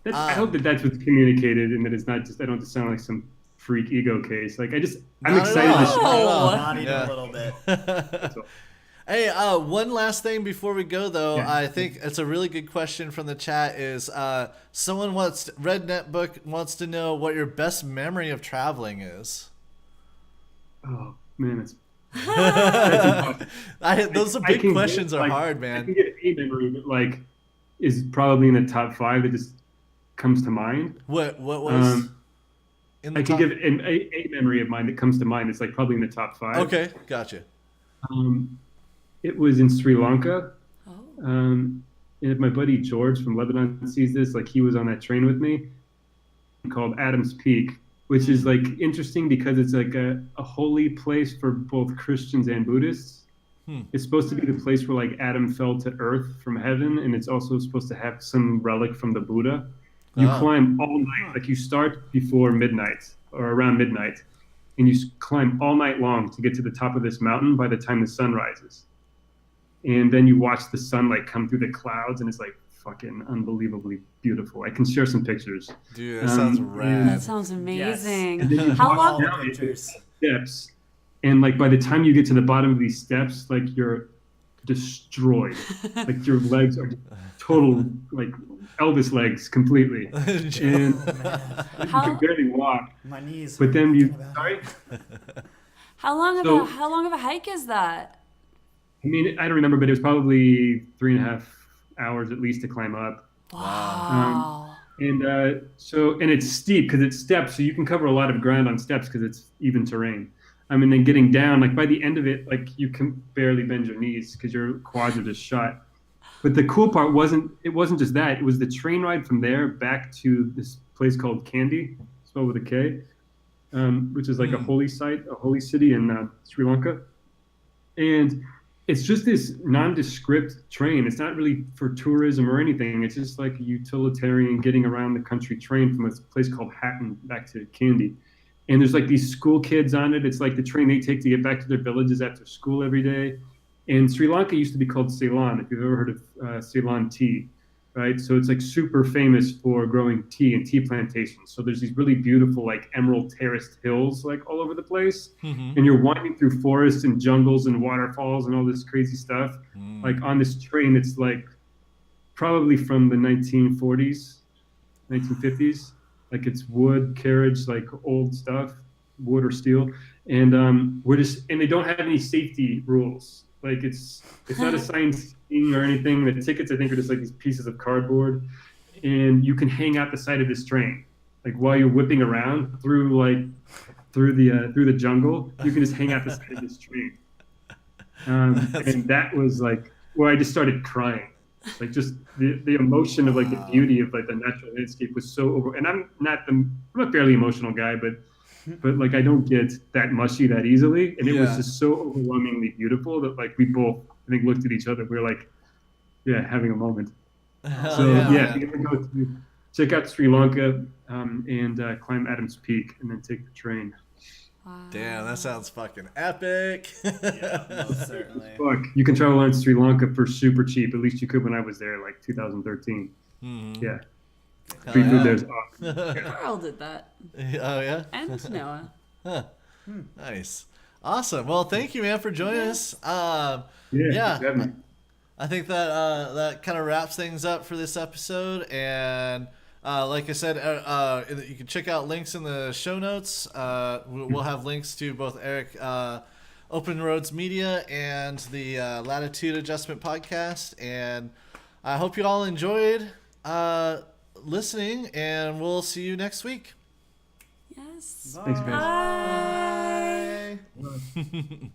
I hope that's what's communicated, and that it's not just, I don't just sound like some freak ego case. Like I'm excited to show. Bodied a little bit. Hey, one last thing before we go, though. Yeah. I think it's a really good question from the chat. Is someone Rednetbook wants to know what your best memory of traveling is? Oh man, it's those are big questions. Are hard, man. I can get a memory that like is probably in the top 5 that just comes to mind. What was? I can give a memory of mine that comes to mind. It's like probably in the top 5. Okay, gotcha. It was in Sri Lanka. Oh. And if my buddy George from Lebanon sees this, like he was on that train with me, called Adam's Peak, which is like interesting because it's like a holy place for both Christians and Buddhists. It's supposed to be the place where like Adam fell to earth from heaven, and it's also supposed to have some relic from the Buddha. You climb all night, like you start before midnight or around midnight, and you climb all night long to get to the top of this mountain by the time the sun rises. And then you watch the sunlight come through the clouds, and it's like fucking unbelievably beautiful. I can share some pictures. Dude, that sounds rad. That sounds amazing. Yes. How long? Steps, and like by the time you get to the bottom of these steps, like you're destroyed. Like your legs are total like Elvis legs completely, and you can barely walk. My knees. But then you sorry. How long of a hike is that? I mean, I don't remember, but it was probably 3.5 hours at least to climb up. Wow. And it's steep because it's steps, so you can cover a lot of ground on steps because it's even terrain. And then getting down, like by the end of it, like you can barely bend your knees because your quads are just shot. But the cool part wasn't just that. It was the train ride from there back to this place called Kandy, spelled with a K, which is like a holy site, a holy city in Sri Lanka. And it's just this nondescript train. It's not really for tourism or anything. It's just like a utilitarian getting around the country train from a place called Hatton back to Kandy. And there's like these school kids on it. It's like the train they take to get back to their villages after school every day. And Sri Lanka used to be called Ceylon, if you've ever heard of Ceylon tea, right? So it's like super famous for growing tea and tea plantations. So there's these really beautiful like emerald terraced hills like all over the place. And you're winding through forests and jungles and waterfalls and all this crazy stuff. Like on this train, it's like probably from the 1940s, 1950s. Like it's wood, carriage, like old stuff, wood or steel. And and they don't have any safety rules. Like it's not assigned seating or anything. The tickets, I think, are just like these pieces of cardboard, and you can hang out the side of this train, like while you're whipping around through the jungle. You can just hang out the side of this train, and that was like where I just started crying, like just the emotion of like the beauty of like the natural landscape was so over. And I'm a fairly emotional guy, but like I don't get that mushy that easily, and it was just so overwhelmingly beautiful that like we both, I think, looked at each other. We were like, having a moment. If you ever go to check out Sri Lanka and climb Adams Peak and then take the train. Wow. Damn, that sounds fucking epic. Most certainly. Fuck, you can travel around Sri Lanka for super cheap. At least you could when I was there, like 2013. Yeah. Free food there's awesome. Carl did that. Oh yeah. And Noah. Huh. Nice. Awesome. Well, thank you, man, for joining us. Thanks for having me. I think that that kind of wraps things up for this episode. And like I said, you can check out links in the show notes. We'll have links to both Eric Open Roads Media and the Latitude Adjustment podcast. And I hope you all enjoyed listening, and we'll see you next week. Yes. Thanks, guys. Bye. Bye.